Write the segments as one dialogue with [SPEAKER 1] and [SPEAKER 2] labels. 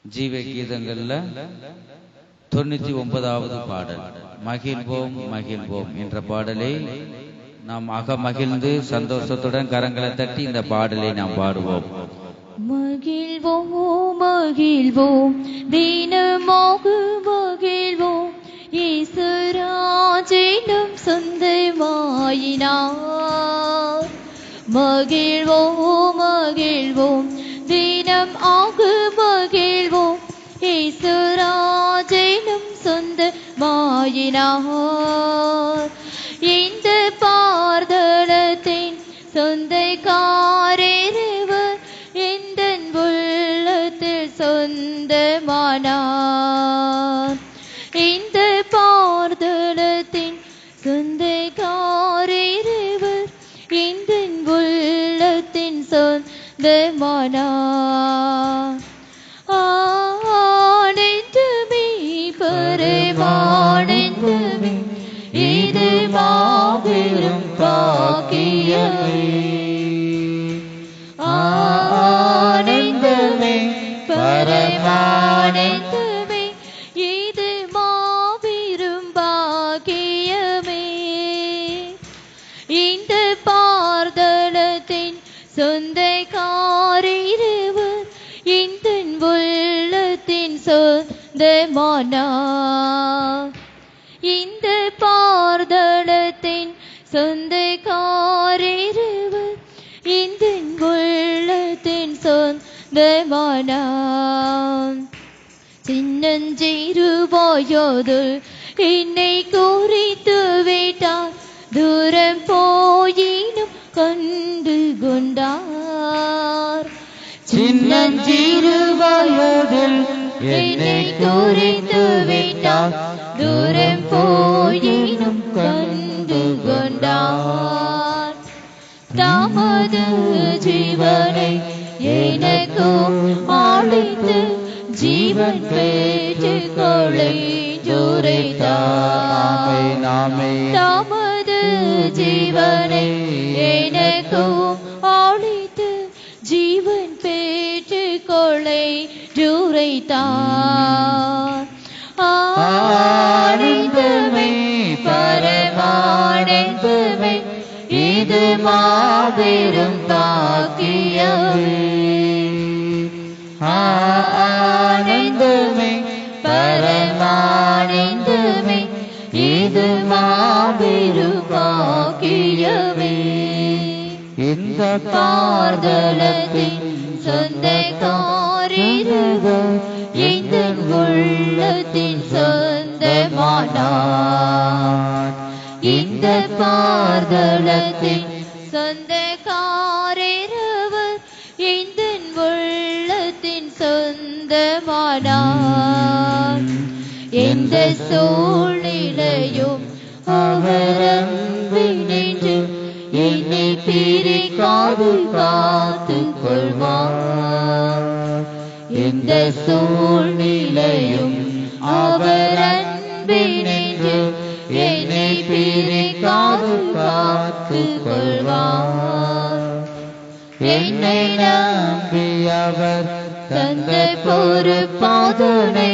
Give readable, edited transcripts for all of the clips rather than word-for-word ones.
[SPEAKER 1] ஜீவ கீதங்கள்ல 99வது பாடல் மகிழ்வோம் மகிழ்வோம் என்ற பாடலை நாம் மகிழ்ந்து சந்தோஷத்துடன் கரங்களை தட்டி இந்த பாடலை நாம் பாடுவோம்.
[SPEAKER 2] மகிழ்வோம் மகிழ்வோம் தினமாக மகிழ்வோம் இயேசுராஜினும் சொந்தமாயினார். மகிழ்வோம் மகிழ்வோம் தினம் ஆக மகிழ்வோம் இயேசுராஜினும் சொந்தமாயினார். இந்த பார்தலத்தின் சொந்தக்காரர் இந்த உள்ளத்தில் சொந்தமானார். இந்த பார்தலத்தின் சொந்தக்காரர் இந்த உள்ளத்தின் சொந்தமானார். ஆனந்தமே பரமானந்தமே இது மாபெரும் பாக்கியமே. ஆனந்தமே பரமானந்தமே இது மாபெரும் பாக்கியமே. இந்த பார்தலத்தின் சொந்தக்காரர் இந்த உள்ளத்தின் சொந்தமானார். இந்த பார்தலத்தின் சொந்தக்காரர் இந்த உள்ளத்தின் சொந்தமானார். சின்னஞ்சிறுவாயோது என்னை குறித்து விட்டார். தூரம் போயினும் கண்டு கொண்டார்.
[SPEAKER 1] சின்னஞ்சிறுவாயோதில்
[SPEAKER 2] என்னை குறித்து விட்டார். தூரம் போயினும் கண்டு கொண்டார். தமது ஜீவனை எனக்கும் அளித்து ஜீவன் பெற்றுக்கொள்ளை ஜோரைத்தார். தமது ஜீவனை எனக்கும் அளித்து ஜீவன் பெற்றுக்கொள்ளை ஜோரைத்தார். ஆனந்தமே பரமானந்தமே இது மாபெரும் பாக்கியமே. ஆனந்தமே பரமானந்தமே இது மாபெரும் பாக்கியமே. இந்த பார்தலத்தின் சொந்தக்காரர் இந்த உள்ளத்தின் சொந்தமானார். இந்த பார்தலத்தின் சொந்தக்காரர் இந்த உள்ளத்தின் சொந்தமானார். எந்த சூழ்நிலையும் அவர் அன்பில் நின்று என்னை பிரிக்காது காத்துக் கொள்வார். எந்த சூழ்நிலையும் அவர் அன்பில் நின்று என்னை பிரிக்காது காத்துக் கொள்வார். என்னை நம்பி அவர் தந்த பொறுப்பாதனை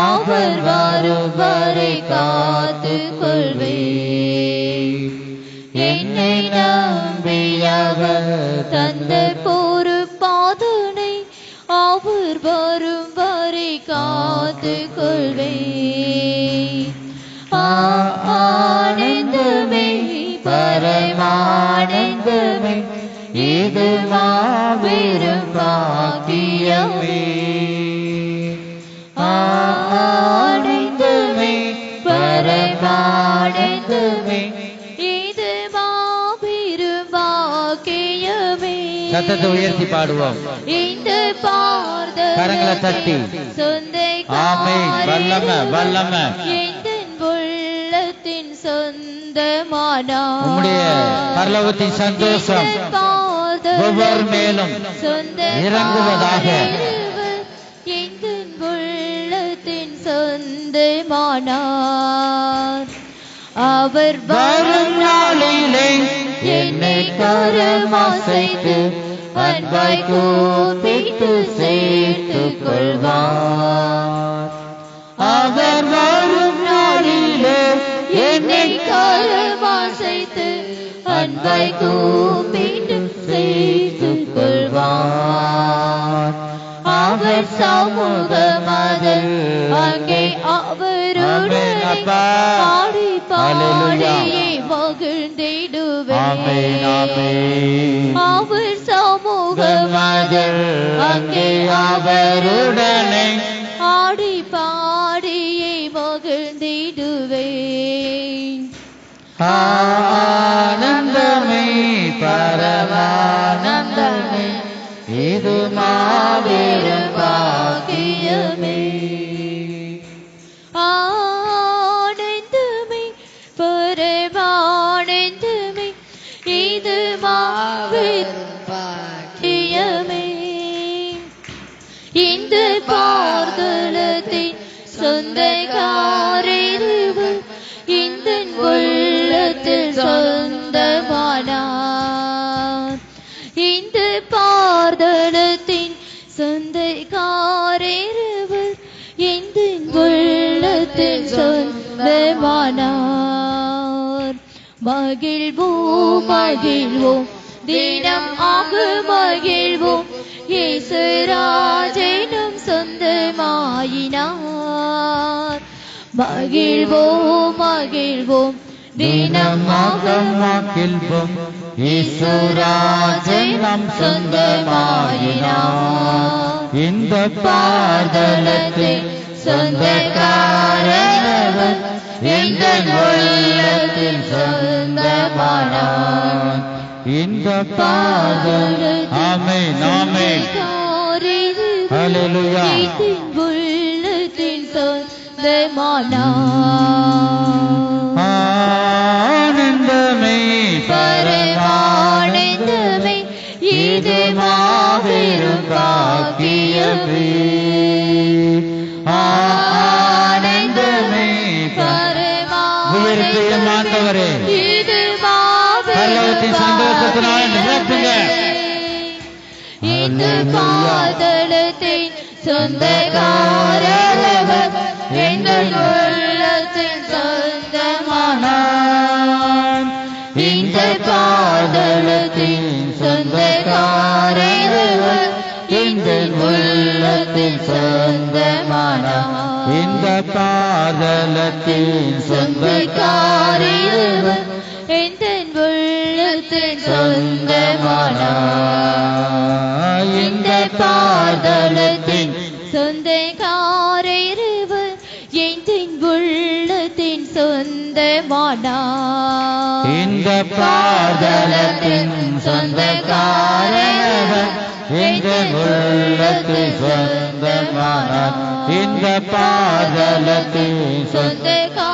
[SPEAKER 2] அவர் வரும் வரை காத்துக் கொள்வேன். என்னை நம்பி அவர் தந்த பொறுப்பாதனை அவர் வரும் வரை காத்துக் கொள்வேன். ஆனந்தமே பரமானந்தமே இது மாபெரும் பாக்கியமே. ஆனந்தமே பரமானந்தமே இது மாபெரும் பாக்கியமே.
[SPEAKER 1] சத்தத்தை உயர்த்தி பாடுவோம்.
[SPEAKER 2] இந்த பார்தலத்தின்
[SPEAKER 1] கரங்களை தட்டி ஆமென். வல்லமை வல்லமை
[SPEAKER 2] இந்த உள்ளத்தின் சொந்தமானார்.
[SPEAKER 1] உம்முடைய பரலோகத்தின் சந்தோஷம் ஒவ்வொரு மேலும் இறங்குவதாக.
[SPEAKER 2] இந்த உள்ளத்தின் சொந்தமானார். அவர் வரும் நாளிலே என்னை கரமாசைத்து அன்பாய் கூப்பிட்டு சேர்த்துக் கொள்வார். அவர் வரும் நாளிலே என்னை கரமாசைத்து அன்பாய் கூப்பிட்டு சேர்த்துக் கொள்வார். அவர் சமூகமாதல் அங்கே அவருடனே பாடி பாடியே மகிழ்ந்திடுவேன். அவர் சமூகமாதல் அங்கே அவருடனே ஆடி பாடியே மகிழ்ந்திடுவேன்.
[SPEAKER 1] ஆனந்தமே பரமானந்தமே இது மாபெரும்
[SPEAKER 2] பாக்கியமே. ஆனந்தமே பரமானந்தமே இது மாபெரும் பாக்கியமே. இந்த பார்தலத்தின் சொந்தக்காரர் இந்த உள்ளத்தில் சொந்தமானார். இந்த பார்தலத்தின் சொந்தக்காரர் இந்த உள்ளத்தில் சொந்தமானார். மகிழ்வோம் மகிழ்வோம் தினம் ஆக மகிழ்வோம் இயேசுராஜனும் சொந்தமாயினார். மகிழ்வோம் மகிழ்வோம் தினமாக
[SPEAKER 1] மகிழ்வோம் இயேசுராஜனும் சொந்தமாயினார். இந்த பார்தலத்தில் சொந்தக்காரர் இந்த உள்ளத்தில் சொந்தமானார். இந்த பார்தலத்தில் ஆமென் ஆமென் ஹல்லேலூயா
[SPEAKER 2] உள்ளத்தில் சொந்தமானார்.
[SPEAKER 1] ஆனந்தமே
[SPEAKER 2] பரமானந்தமே இது மாபெரும் பாக்கியமே.
[SPEAKER 1] ஆனந்தமே
[SPEAKER 2] பரமானந்தமே இது மாபெரும்
[SPEAKER 1] சந்தோஷத்தினால் நிரப்புங்க.
[SPEAKER 2] இந்த பாதலத்தின் சொந்தக்காரர் எங்கள் உள்ளத்தில் சொந்தமானார். இந்த பாதலத்தின் சொந்தக்காரர் எங்கள் உள்ளத்தில் சொந்தமானார்.
[SPEAKER 1] இந்த பாதலத்தின்
[SPEAKER 2] சொந்தக்காரர் எங்கள் உள்ளத்தில் சொந்தமானார். இந்த பாதலத்தின் சொந்தக்காரர் என் உள்ளத்தின் சொந்தமானார்.
[SPEAKER 1] இந்த பாதலத்தின் சொந்தக்காரர் எங்கள் உள்ளத்தில் சொந்தமானார். இந்த பாதலத்தின்
[SPEAKER 2] சொந்தக்காரர்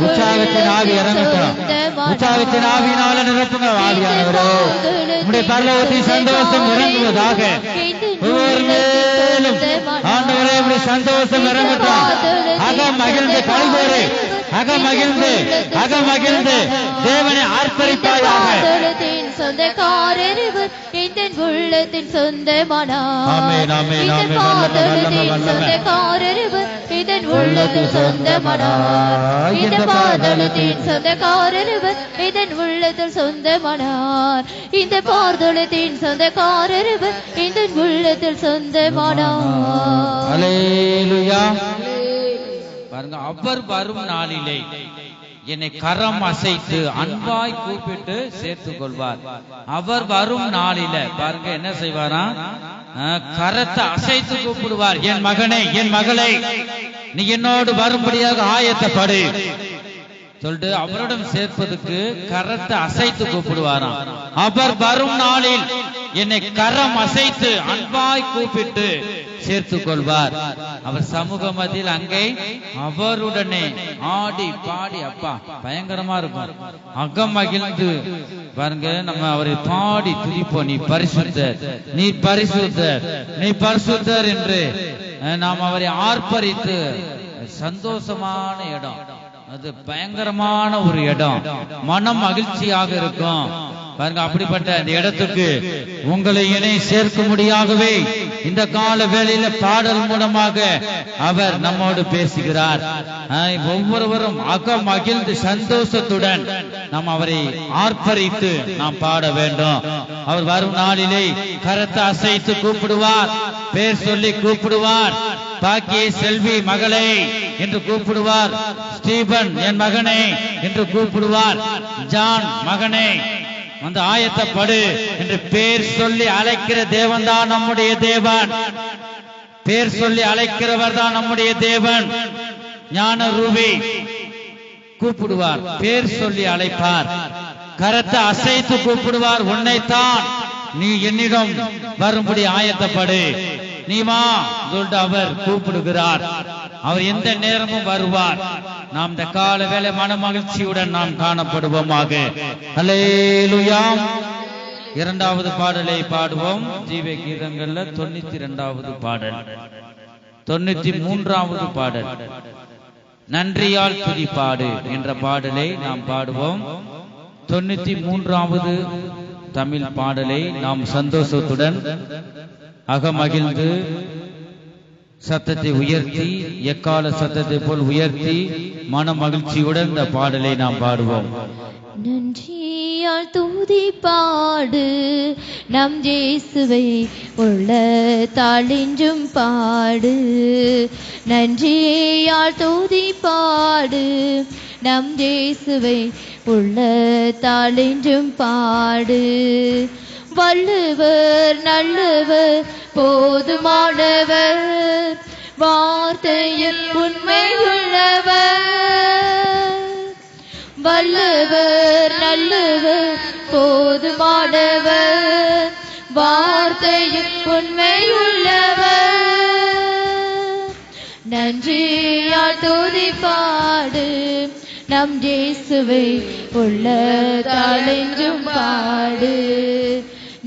[SPEAKER 1] உற்சாகத்தின் ஆவி இறங்கட்டும். உற்சாகத்தின் ஆவியினால நிரப்புங்க. ஆவியானவரே உம்முடைய பரலோகத்தின் சந்தோஷம் இறங்குவதாக. ஒவ்வொரு மேலும் ஆண்டவரே உம்முடைய சந்தோஷம் இறங்கட்டும். அகம் மகிழ்ந்து கழிவோரே அகமகிழ்ந்து அகமகிழ்ந்து தேவனை ஆர்ப்பரிப்பாயாக.
[SPEAKER 2] சொந்தக்காரர் இந்த உள்ளத்தின் சொந்தமானார்.
[SPEAKER 1] ஆமென் ஆமென் ஆமென்.
[SPEAKER 2] சொந்தக்காரர் இதன் உள்ளத்தில் சொந்தமானார். இந்த பாதலத்தின் சொந்தக்காரர் இதன் உள்ளத்தில் சொந்தமானார். இந்த பாதலத்தின் சொந்தக்காரர் இதன் உள்ளத்தில் சொந்தமானார்.
[SPEAKER 1] அல்லேலூயா. பாருங்க, அவர் வரும் நாளிலே என்னை கரம் அசைத்து அன்பாய் கூப்பிட்டு சேர்த்துக் கொள்வார். அவர் வரும் நாளில பாருங்க என்ன செய்வாரா, கரத்தை அசைத்து கூப்பிடுவார். என் மகனே என் மகளே நீ என்னோடு வரும்படியாக ஆயத்தப்படு சொல்லிட்டு அவரிடம் சேர்ப்பதற்கு கரத்தை அசைத்து கூப்பிடுவாராம். அவர் வரும் நாளில் என்னை கரம் அசைத்து அன்பாய் கூப்பிட்டு சேர்த்துக் கொள்வார். அவர் சமூக மத்தியில் அங்கே அவருடனே ஆடி பாடி, அப்பா பயங்கரமா இருக்கும். அகம் மகிழ்ந்து பாருங்க, நம்ம அவரை பாடி துதிப்போம். நீ பரிசுத்தர், நீ பரிசுத்தர், நீ பரிசுத்தர் என்று நாம் அவரை ஆர்ப்பரித்து சந்தோஷமான இடம். அது பயங்கரமான ஒரு இடம். மனம் மகிழ்ச்சியாக இருக்கும். பாருங்க, அப்படிப்பட்ட அந்த இடத்துக்கு உங்களை இணை சேர்க்கும்படியாகவே இந்த கால வேளையில பாடல் மூலமாக அவர் நம்மோடு பேசுகிறார். ஒவ்வொருவரும் மகிழ்ந்து சந்தோஷத்துடன் நாம் அவரை ஆர்ப்பரித்து நாம் பாட வேண்டும். அவர் வரும் நாளிலே கரத்தை அசைத்து கூப்பிடுவார், பேர் சொல்லி கூப்பிடுவார். பாக்கிய செல்வி மகளே என்று கூப்பிடுவார், ஸ்டீபன் என் மகனே என்று கூப்பிடுவார், ஜான் மகனே வந்து ஆயத்தப்படு என்று பேர் சொல்லி அழைக்கிற தேவன் தான் நம்முடைய தேவன். பேர் சொல்லி அழைக்கிறவர் தான் நம்முடைய தேவன். ஞான ரூபி கூப்பிடுவார், பேர் சொல்லி அழைப்பார், கரத்தை அசைத்து கூப்பிடுவார், உன்னைத்தான், நீ என்னிடம் வரும்படி ஆயத்தப்படு, நீ வா சொல்லிட்டு அவர் கூப்பிடுகிறார். அவர் எந்த நேரமும் வருவார். நாம் இந்த கால வேளை மன மகிழ்ச்சியுடன் நாம் காணப்படுவோமாக. அல்லேலூயா. இரண்டாவது பாடலை பாடுவோம். ஜீவ கீதங்கள்ல 92வது பாடல், 93வது பாடல், நன்றியால் துதிப்பாடு என்ற பாடலை நாம் பாடுவோம். 93வது தமிழ் பாடலை நாம் சந்தோஷத்துடன் அகமகிழ்ந்து சத்தத்தை உயர்த்தி, எக்கால சத்தத்தை போல் உயர்த்தி மன மகிழ்ச்சியுடன் இந்த பாடலை நாம் பாடுவோம்.
[SPEAKER 2] நன்றியால் துதி பாடு நம் இயேசுவை உள்ளத்தால் என்றும் பாடு. நன்றியால் துதி பாடு நம் இயேசுவை உள்ளத்தால் என்றும் பாடு. வல்லவர் நல்லவர் போதுமானவர், வார்த்தையில் உண்மையுள்ளவர். வல்லவர் நல்லவர் போதுமானவர், வார்த்தையில் உண்மையுள்ளவர். நன்றியால் துதி பாடு நம் இயேசுவை உள்ளத்தால் என்றும் பாடு.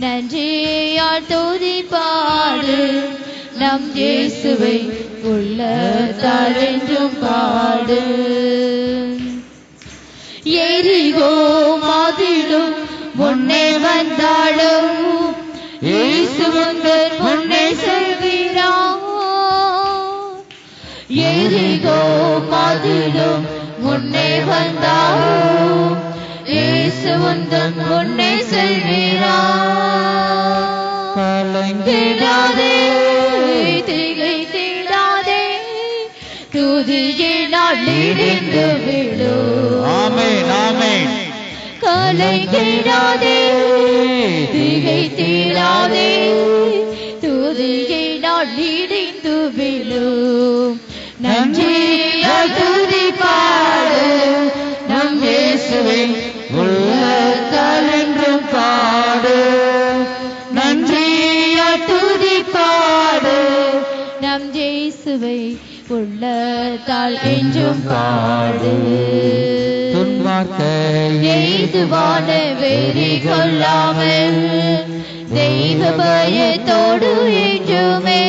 [SPEAKER 2] நன்றியால் துதி பாடு நம் இயேசுவை உள்ளத்தால் என்றும் பாடு. எரிகோ மாதிலும் முன்னே வந்தாலும் இயேசு உங்கள் முன்னே செல்கிறார். எரிகோ மாதிலும் முன்னே வந்தாலும் இயேசு உங்கள் முன்னே செல்கிறார். கலங்கிடாதே, திகைத்திடாதே, துதியினால் இடிந்து விடும்.
[SPEAKER 1] ஆமென், ஆமென்.
[SPEAKER 2] கலங்கிடாதே, திகைத்திடாதே, துதியினால் இடிந்து விடும். நன்றியால் துதி பாடு நம் இயேசுவை உள்ளத்தால் என்றும் பாடு. நன்றியால் துதி பாடு நம் இயேசுவை உள்ளத்தால் என்றும் பாடு. எய்துவான வெறி கொள்ளாமல் தெய்வ பயத்தோடு என்றுமே.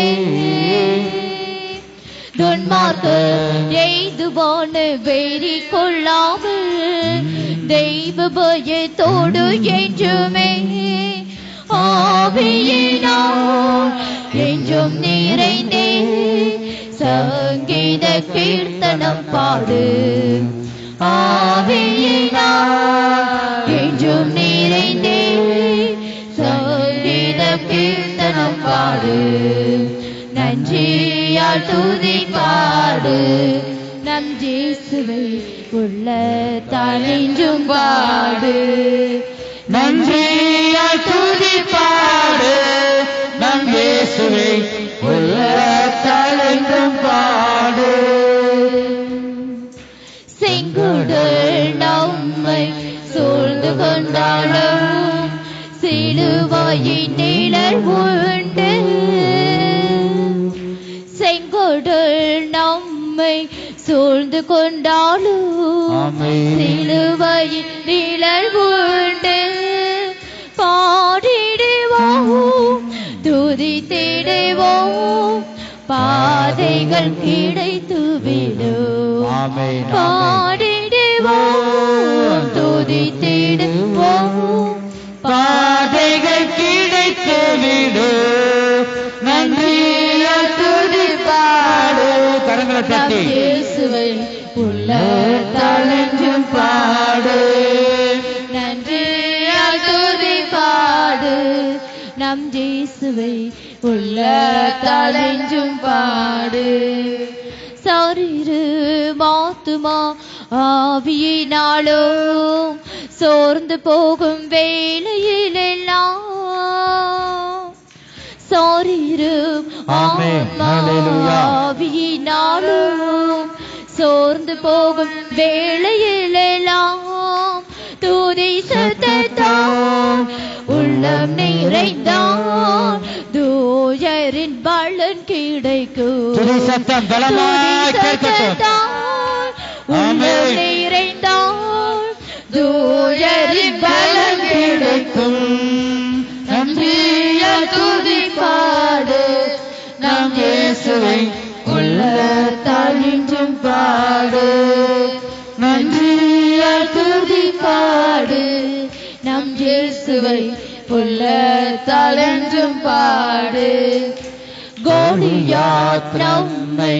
[SPEAKER 2] துன்மார்க்க எய்துவான வெறி கொள்ளாமல் தெய்வ பயத்தோடு என்றுமே. ஆவியினால் என்றும் நிறைந்தே சங்கீத கீர்த்தனம் பாடு. ஆவியினால் என்றும் நிறைந்தே சங்கீத கீர்த்தனம் பாடு. நன்றியால் துதி பாடு நம் இயேசுவை உள்ளத்தால் என்றும் பாடு. நன்றியால் துதி பாடு நம் இயேசுவை உள்ளத்தால் என்றும் பாடு. செங்குடல் நம்மை சூழ்ந்து கொண்டாலும் சிலுவையின் நிழல் உண்டு. செங்குடல் நம்மை சூழ்ந்து கொண்டாலும் சிலுவையின் நிழல் உண்டு. பாடிடுவோம் துதித்திடுவோம், பாதைகள் கிடைத்து விடும். பாடிடுவோம் துதித்திடுவோம்,
[SPEAKER 1] பாதைகள் கிடைத்து விடு நன்றியால் துதிப்பாடு. கரங்களை தட்டி
[SPEAKER 2] இயேசுவை உள்ளத்தாலென்றும் பாடு. நன்றியால் துதிப்பாடு. நம் இயேசுவை உள்ளத்தாலென்றும் பாடு. சரீரம் ஆத்துமா ஆவியினாலும் சோர்ந்து போகும் வேளையிலெல்லாம் சரீரம் ஆவியினாலும் சோர்ந்து போகும் வேளையிலெல்லாம் துதி சத்தத்தால் உள்ளம் நிறைந்தான் தூயரின் பலன் கிடைக்கும்.
[SPEAKER 1] துதி சத்தம் பலமாய் கேட்கட்டும்.
[SPEAKER 2] உள்ளம் நிறைந்தான் தூயரின் பலன் கிடைக்கும். நன்றியால் துதிப்பாடு. நம் இயேசுவை உள்ளத்தாலென்றும் பாடு. நன்றியால் துதிப்பாடு. நம் இயேசுவை உள்ளத்தாலென்றும் பாடு. கோலியாத் நம்மை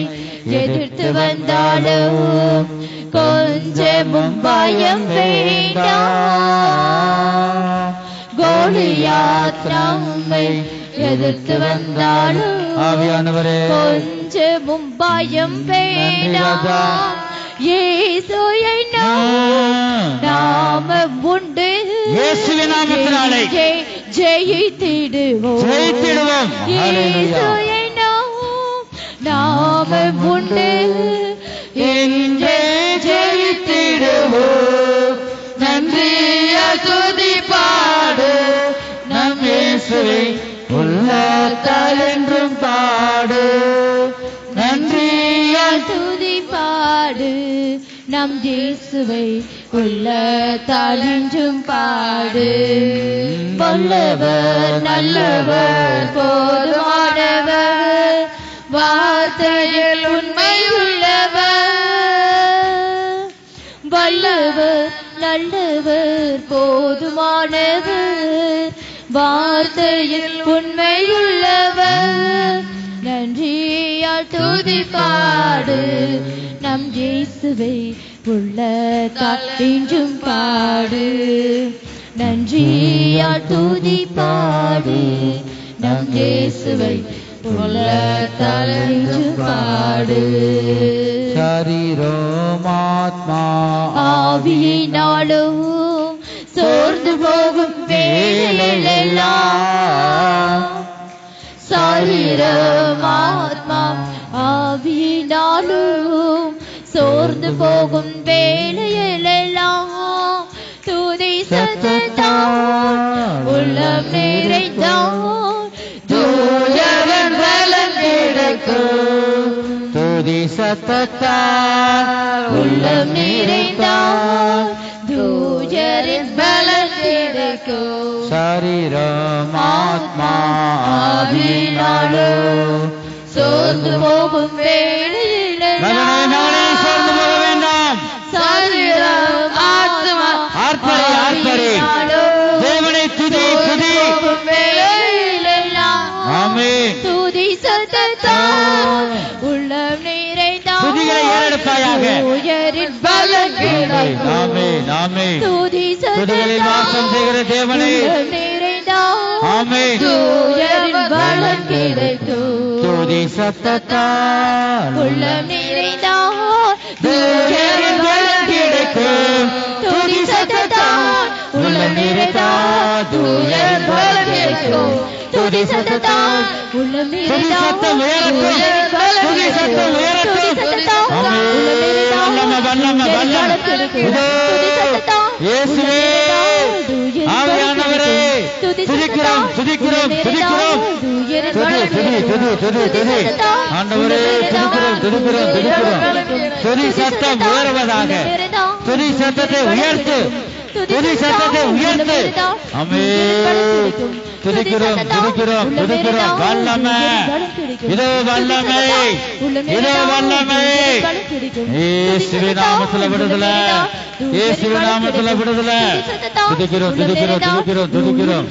[SPEAKER 2] எதிர்த்து வந்தாலும் கொஞ்சமும் பயம் வேண்டாம். கோலியாத் நம்மை எதிர்த்து வந்தாலும்
[SPEAKER 1] ஆவியானவரே
[SPEAKER 2] கொஞ்சமும் பயம் வேண்டாம். இயேசுவை நாமம் உண்டு.
[SPEAKER 1] இயேசுவின் நாமத்தினாலே
[SPEAKER 2] ஜெயித்திடுவோம். இயேசுவை நாமம் உண்டு. இன்றே ஜெயித்திடுவோம். நன்றியால் துதிப்பாடு. நம் இயேசுவை உள்ளத்தாலென்றும் பாடு. நன்றியால் துதிப்பாடு. நம் இயேசுவை உள்ளத்தாலென்றும் பாடு. வல்லவர் நல்லவர் போதுமானவர் வார்த்தையில் உண்மையுள்ளவர். வல்லவர் நல்லவர் போதுமானவர் வார்த்தையில் உண்மையுள்ளவர். நன்றியால் துதிப்பாடு. நம் இயேசுவை உள்ளத்தாலென்றும் பாடு. நன்றியால் துதிப்பாடு. நம் இயேசுவை உள்ளத்தாலென்றும் பாடு.
[SPEAKER 1] சரீரம் ஆத்மா
[SPEAKER 2] ஆவியினாலும் சோர்ந்து போகும் வேளையிலெல்லாம் சரீரம் ஆத்மா ஆவியினாலும் சோர்ந்து போகும் வேளையிலெல்லாம் துதி சத்தத்தால் உள்ளம் நிறைந்தான் தூயவன் பலன் கிடைக்கும்.
[SPEAKER 1] துதி சத்தத்தால்
[SPEAKER 2] உள்ளம் நிறைந்தான் தூயரின் பலன் கிடைக்கும்.
[SPEAKER 1] சரீரம் ஆத்மா
[SPEAKER 2] ஆவியினாலும் சோர்ந்து போகும் வேளையிலெல்லாம்
[SPEAKER 1] சோர்ந்து போக வேண்டாம்.
[SPEAKER 2] சரீரம் ஆத்மா ஆவியினாலும்
[SPEAKER 1] தேவனை துதி துதி.
[SPEAKER 2] போகும் வேளையிலெல்லாம்
[SPEAKER 1] ஆமென்.
[SPEAKER 2] துதி சத்தத்தால் உள்ளம் நிறைந்தான்
[SPEAKER 1] துதிகளை ஏறெடுப்பாயாக.
[SPEAKER 2] தூயரின் பலன் கிடைக்கும்.
[SPEAKER 1] ஆமென் ஆமென்.
[SPEAKER 2] துதி
[SPEAKER 1] துதிகளில் வாசம் செய்கிற தேவனை.
[SPEAKER 2] உள்ளம் நிறைந்தான்
[SPEAKER 1] ஆமென்.
[SPEAKER 2] தூயரின் பலன் கிடைக்கும்.
[SPEAKER 1] துதி சத்தத்தால்
[SPEAKER 2] உள்ளம் நிறைந்தான்
[SPEAKER 1] தூயரின் பலன் கிடைக்கும்.
[SPEAKER 2] துதி சத்தத்தால் உள்ளம் நிறைந்தான் தூயரின் பலன் கிடைக்கும். துதி சத்தத்தால் உள்ளம் நிறைந்தான்
[SPEAKER 1] சத்தம் உயரட்டும்.
[SPEAKER 2] தூயரின் பலன்
[SPEAKER 1] துதி சத்தம்
[SPEAKER 2] கிடைக்கும்.
[SPEAKER 1] உயரட்டும்.
[SPEAKER 2] துதி சத்தத்தால் உள்ளம் நிறைந்தான்
[SPEAKER 1] வல்லமை
[SPEAKER 2] தூயரின் பலன் கிடைக்கும்.
[SPEAKER 1] இதோ
[SPEAKER 2] துதி சத்தத்தால்
[SPEAKER 1] இயேசுவே ஆவியானவரே துதிக்கிறோம் துதிக்கிறோம் துதிக்கிறோம். துதி துதி துதி துதி துதி. ஆண்டவரே துதிக்கிறோம் துதிக்கிறோம் துதிக்கிறோம். துதி சத்தம் உயர்வதாக. துதி சத்தத்தை உயர்த்து. துதி சத்தத்தை உயர்த்து. ஆமென். துதிக்கிறோம் துதிக்கிறோம் துதிக்கிறோம். வல்லமை, இதோ வல்லமை, இதோ வல்லமை. இயேசுவின் நாமத்துல விடுதலை, இயேசுவின் நாமத்துல விடுதலை. துதிக்கிறோம் துதிக்கிறோம் துதிக்கிறோம் துதிக்கிறோம்.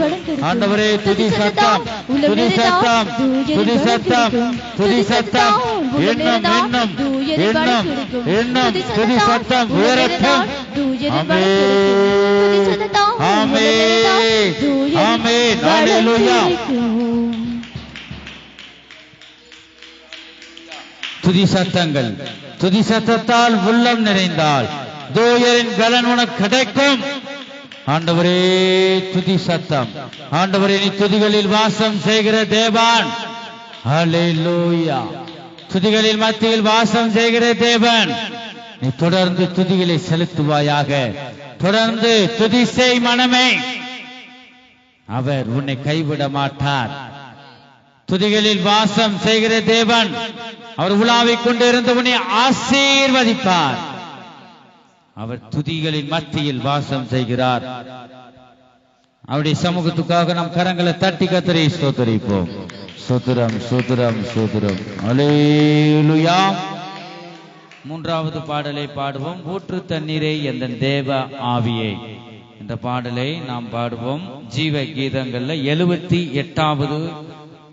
[SPEAKER 1] ஆண்டவரே துதி சத்தம், துதி சத்தம், துதி சத்தம், துதி சத்தம். இன்னும் இன்னும் இன்னும் இன்னும் துதி சத்தம் உயரட்டும். ஆமென் ஆமென் ஆமென். ஹல்லேலூயா. துதி சத்தங்கள், துதி சத்தத்தால் உள்ளம் நிறைந்தால் தூயரின் பலன் உனக்கு கிடைக்கும். ஆண்டவரே துதி சத்தம். ஆண்டவரே நீ துதிகளில் வாசம் செய்கிற தேவன். ஹல்லேலூயா. துதிகளில் மத்தியில் வாசம் செய்கிற தேவன். நீ தொடர்ந்து துதிகளை செலுத்துவாயாக. தொடர்ந்து துதி செய் மனமே. அவர் உன்னை கைவிட மாட்டார். துதிகளில் வாசம் செய்கிற தேவன். அவர் உலாவிக் கொண்டிருந்து உன்னை ஆசீர்வதிப்பார். அவர் துதிகளின் மத்தியில் வாசம் செய்கிறார். அவருடைய சமூகத்துக்காக நாம் கரங்களை தட்டி கர்த்தரை ஸ்தோத்திரிப்போம். ஸ்தோத்திரம் ஸ்தோத்திரம் ஸ்தோத்திரம். அல்லேலூயா. மூன்றாவது பாடலை பாடுவோம். ஊற்று தண்ணீரை எந்தன் தேவ ஆவியை என்ற பாடலை நாம் பாடுவோம். ஜீவ கீதங்கள்ல 78வது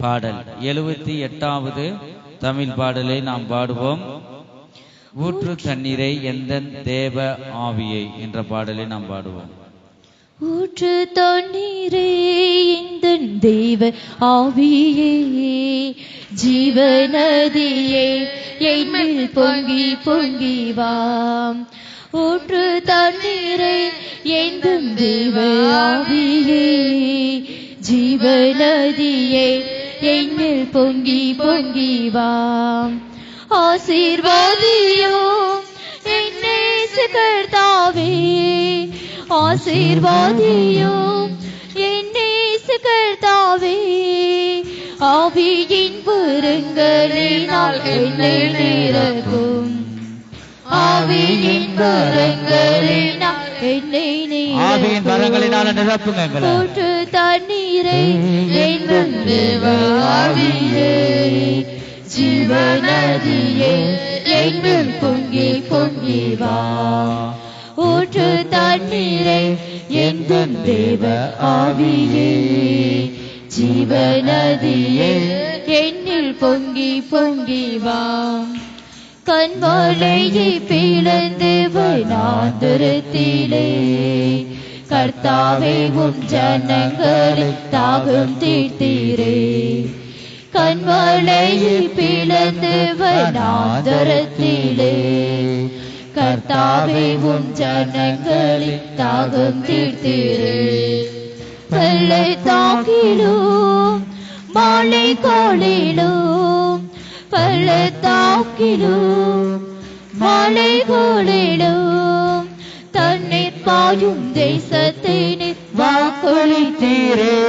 [SPEAKER 1] பாடல், 78வது தமிழ் பாடலை நாம் பாடுவோம். ஊற்று தண்ணீரை எந்தன் தேவ ஆவியை என்ற பாடலை நாம் பாடுவோம்.
[SPEAKER 2] ஊற்று தண்ணீரே எந்தன் தேவ ஆவியே, ஜீவநதியே என்னில் பொங்கி பொங்கி வாம். ஊற்று தண்ணீரே எந்தன் தேவ ஆவியே, ஜீவநதியே என்னில் பொங்கி பொங்கி வாம். ஆசீர்வாதியும் என்னை கர்த்தாவே, ஆசீர்வாதியும் என்னை கர்த்தாவே. ஆவியின் வரங்களினால் என்னை நிரப்பும், ஆவியின் வரங்களினால் என்னை
[SPEAKER 1] ஆவியின் வரங்களினால நிரப்புங்க.
[SPEAKER 2] ஊற்று தண்ணீரை எந்தன் தேவ ஆவியே, ஜீவநதியே என்னில் பொங்கி பொங்கி வா. ஊற்று தண்ணீரை எந்தன் தேவ ஆவியே, ஜீவநதியே என்னில் பொங்கி பொங்கி வா. கண்மலையை பிளந்து வனாந்தரத்திலே கர்த்தாவே உம் ஜனங்களை தாகம் தீர்த்தீரே. கண்மலையை பிளந்து வனாந்தரத்திலே கர்த்தாவே உம் ஜனங்களை தாகம் தீர்த்தீரே. பள்ளத்தாக்கிலும் மாலை கோளிலும், பள்ளத்தாக்கிலும் மாலை கோளிலும் தண்ணீர் பாயும் தேசத்தை நீர் வாக்களித்தீரே.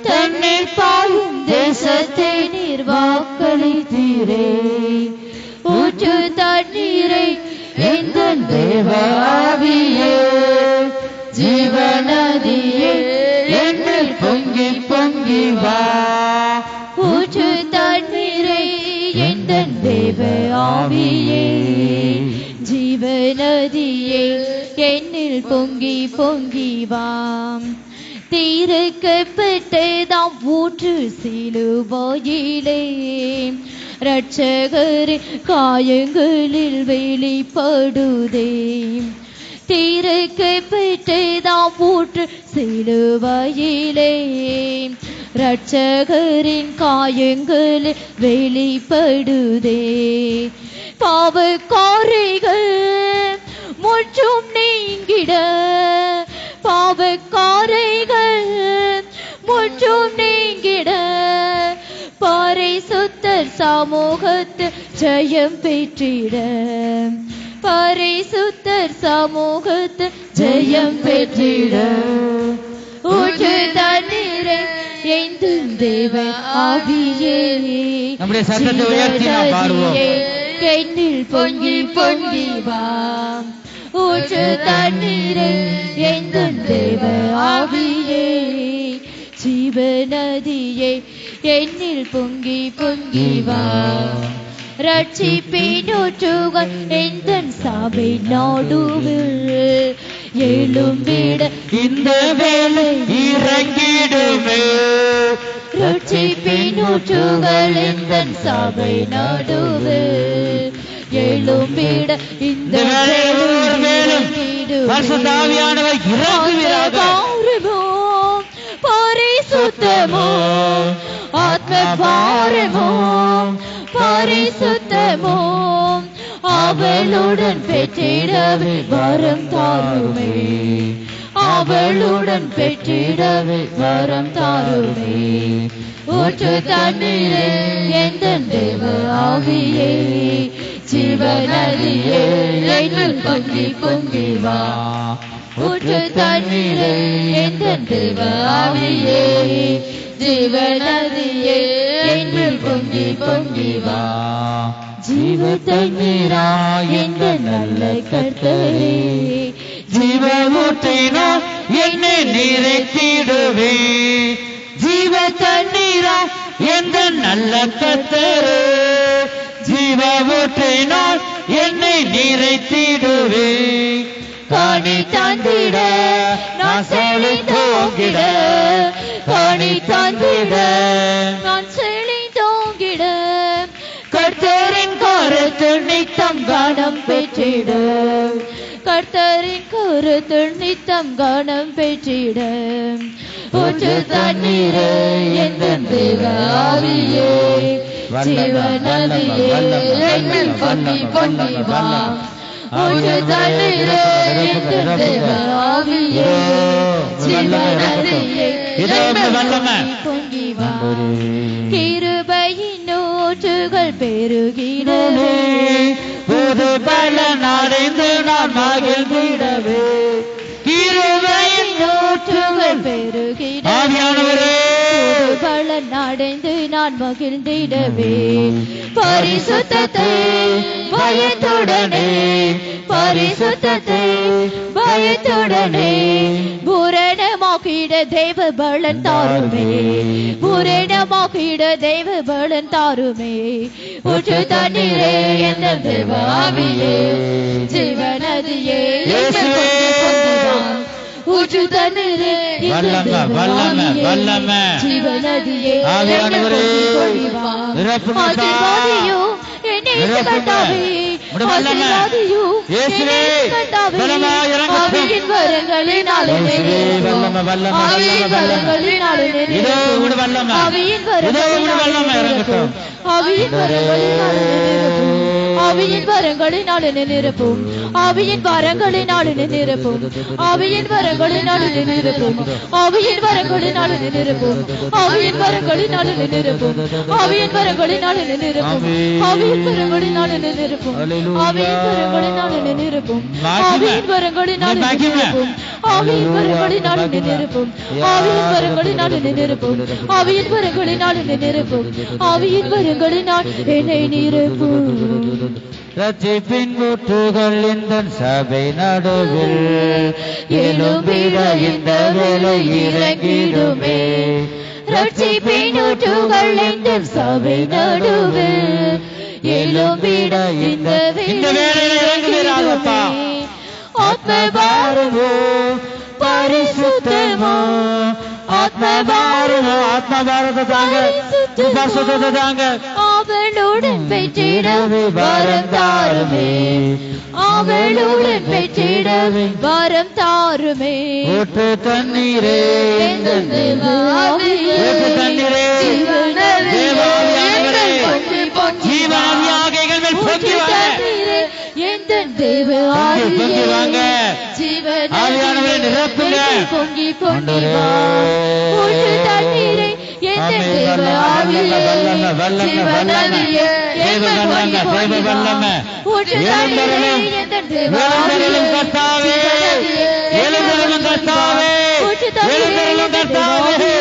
[SPEAKER 2] தண்ணீர் பாயும் தேசத்தை நீர் வாக்களித்தீரே. ஊற்று தண்ணீரை எந்தன் தேவ ஆவியே, ஜீவநதியே என்னில் பொங்கி பொங்கி வா. ஊற்று தண்ணீரை எந்தன் தேவ ஆவியே, ஜீவநதியே என்னில் பொங்கி பொங்கி வாம். தீர்க்கப்பட்டதாம் ஊற்று சிலுவையிலே இரட்சகரின் காயங்களில் வெளிப்படுதே. தீர்க்கப்பட்டதாம் ஊற்று சிலுவையிலே இரட்சகரின் காயங்களில் வெளிப்படுதே. பாவக்காரிகள் முற்றும் நீங்கிட, பாவக்காரிகள் முற்றும் நீங்கிட பரிசுத்தர் சமூகத்து ஜெயம் பெற்றிட, பரிசுத்தர் சமூகத்து ஜெயம் பெற்றிட. ஊற்று தண்ணீரை எந்தும் தேவ ஆவியே,
[SPEAKER 1] நம்முடைய சத்தத்தை உயர்த்தி நாம் பாடுவோம்.
[SPEAKER 2] என்னில் பொங்கி பொங்கி வா. ஊற்று தண்ணீரை எந்தும் தேவ ஆவியே, ஜீவநதியே என்னில் பொங்கி பொங்கி வா ரட்சிப்பின் ஊற்றுகள் எந்தன் சபை நாடுவில் எழும்பிட
[SPEAKER 1] இந்த வேளை இறங்கிடுமே.
[SPEAKER 2] ரட்சிப்பின் ஊற்றுகள் எந்தன் சபை நாடுவில் எழும்பிட இந்த
[SPEAKER 1] மேலும் பரிசுத்த ஆவியானவர் இறங்குவீராக.
[SPEAKER 2] பரிசுத்தமோ ஆத்ம பாரமோ பரிசுத்தமோ அவளுடன் பெற்றிடவே வரம் தாருமே. அவளுடன் பெற்றிடவே வரம் தாருமே. ஊற்று தண்ணீரே எந்தன் தேவ ஆவியே ஜீவநதியே என்னில் பொங்கி பொங்கி வா. ஊற்று தண்ணீரே எந்தன் தேவ ஆவியே ஜீவநதியே என்னில் பொங்கி பொங்கி வா. ஜீவ தண்ணீரா என்ற நல்ல கர்த்தரே
[SPEAKER 1] ஜீவ ஊற்றினால் என்னை நிறைத்திடுவே. ஜீவ தண்ணீரா என்ற நல்ல கர்த்தரே ஜீவ ஊற்றினால் என்னை நிறைத்திடுவே.
[SPEAKER 2] காணி தந்திட நான் செழித்தோங்கிட காணி தந்திட நான் செழித்தோங்கிட கர்த்தரின் கருத்து நித்தம் கணம் பெற்றிட கர்த்தரின் கருத்து நித்தம் கணம் பெற்றிட. ஊற்று தண்ணீரே எந்தன் தேவ ஆவியே ஜீவநதியே என்னில் பொங்கி பொங்கி வா. ஊற்று தண்ணீரே எந்தன் தேவ ஆவியே ஜீவநதியே என்னில் பொங்கி வா. கிருபையின் ஊற்றுகள் பெருகிடவே
[SPEAKER 1] புது பலன் அடைந்து நான் மகிழ்ந்திடவே. கிருபையின்
[SPEAKER 2] ஊற்றுகள் பெருகிடவே புது பலன் அடைந்து நான் மகிழ்ந்திடவே. பரிசுத்தத்தை பயத்துடனே பரிசுத்தத்தை பயத்துடனே பூரணமாக்கிட தேவ பலன் தாருமே. பூரணமாக்கிட தேவ பலன் தாருமே. ஊற்று தண்ணீரே எந்தன் தேவ ஆவியே ஜீவநதியே ஊற்று தண்ணீரே ஜீவநதியே ஆசீர்வாதியோ என்னை கர்த்தாவே ஆசீர்வாதியோ என்னை கர்த்தாவே ஆவியின் வரங்களினாலே ஆவியின் வரங்களினாலே ஆவியின் வரங்களினாலே ஆவியின் வரங்களினாலே நிரப்பும் ஆவியின் வரங்களினாலே நிரப்பும் ஆவியின் வரங்களினாலே நிரப்பும் ஆவியின் வரங்களினாலே நிரப்பும் ஆவியின் வரங்களினாலே நிரப்பும் ஆவியின் வரங்களினாலே நிரப்பும் ஆவியின் வரங்களினாலே நிரப்பும் ஆவியின் வரங்களினாலே நிரப்பும் ஆவியின் வரங்களினாலே நிரப்பும் ஆவியின் வரங்களினாலே நிரப்பும் ஆவியின் வரங்களினாலே நிரப்பும் ஆவியின் வரங்களினாலே நிரப்பும் ஆவியின் வரங்களினால் என்னை நிரப்பும்.
[SPEAKER 1] ரட்சிப்பின் ஊற்றுகள் இந்த சபை நடுவில் எழும்பிட இந்த வேளை இறங்கிடுமே.
[SPEAKER 2] ரட்சிப்பின் ஊற்றுகள் இந்த சபை நடுவில் எழும்பிட இந்த வேளையில் இறங்குவீராகப்பா. ஆத்மபாரமோ பரிசுத்தமோ ஆத்மபாரமோ ஆத்மபாரத்தை தாங்க பரிசுத்தத்தை தாங்க. அவளுடன் பெற்றிடவே வரம் தாருமே. அவளுடன் பெற்றிடவே வரம் தாருமே.
[SPEAKER 1] ஊற்று தண்ணீரே
[SPEAKER 2] எந்தன் தேவ ஆவியே
[SPEAKER 1] ஊற்று தண்ணீரே ஜீவாவியாக எங்கள் மேல் பொங்கி வாங்க.
[SPEAKER 2] எந்தன் தேவ ஆவியே
[SPEAKER 1] ஆவியானவரை நிரப்புங்க.
[SPEAKER 2] பொங்கி பொங்கி வா. ஊற்று தண்ணீரே எந்தன் தேவ ஆவியே ஜீவநதியே என்னில் பொங்கி பொங்கி வா. ஊற்று தண்ணீரே எந்தன் தேவ ஆவியே ஊற்று தண்ணீரே எந்தன் தேவ ஆவியே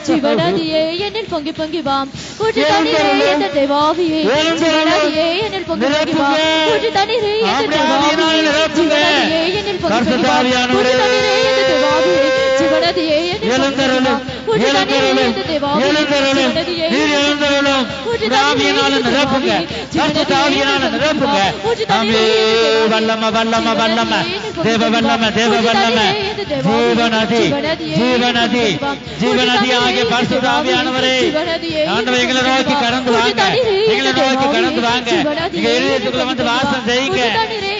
[SPEAKER 2] ஜீவநதியே என்னில் பொங்கி பொங்கி வா. ஊற்று தண்ணீரே எந்தன் தேவ ஆவியே ஜீவநதியே என்னில் பொங்கி பொங்கி வா. ஊற்று தண்ணீரே எந்தன் தேவ ஆவியே ஜீவநதியே என்னில் பொங்கி பொங்கி வா. ஊற்று தண்ணீரே எந்தன் தேவ ஆவியே ஜீவநதியே என்னில்
[SPEAKER 1] எழுந்தருளும்
[SPEAKER 2] ஊற்று தண்ணீரே
[SPEAKER 1] எழுந்தருளும்
[SPEAKER 2] எந்த தேவாவியே
[SPEAKER 1] எழுந்தருளும்
[SPEAKER 2] ஜீவநதியே
[SPEAKER 1] நீர் எழுந்தருளும் ஆவியினால நிரப்புங்க பரிசுத்த ஆவியினால நிரப்புங்க ஆமே வல்லம வல்லம வல்லம தேவ வல்லம தேவ வல்லம ஜீவநதி ஜீவநதி ஜீவநதி ஆகிய பரிசுத்த ஆவியானவரே ஆண்டவரே எங்களை நோக்கி கடந்து வாங்க எங்களை நோக்கி கடந்து வாங்க எங்க இதயத்துக்குள்ள வந்து வாசம் செய்யுங்க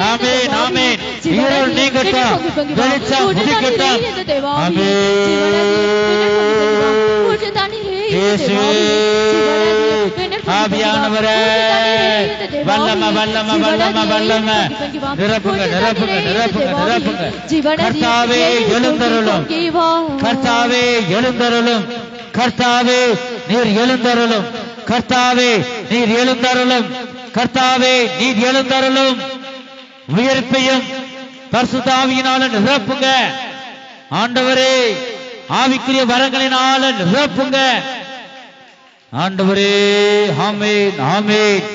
[SPEAKER 1] ஆமென் ஆமென் இருள் நீங்கட்டும் வெளிச்சம் உதிக்கட்டும் ஆவியானவரே வல்லம வல்லம வல்லம வல்லம நிரப்புங்க நிரப்புங்க நிரப்புங்க நிரப்புங்க கர்த்தாவே எழுந்தருளும் கர்த்தாவே எழுந்தருளும் கர்த்தாவே நீர் எழுந்தருளும் கர்த்தாவே நீர் எழுந்தருளும் கர்த்தாவே நீர் எழுந்தருளும் உயிர்ப்பையும் பரிசுத்த ஆவியினால நிரப்புங்க ஆண்டவரே ஆவிக்குரிய வரங்களினால நிரப்புங்க ஆண்டவரே ஆமென் ஆமென்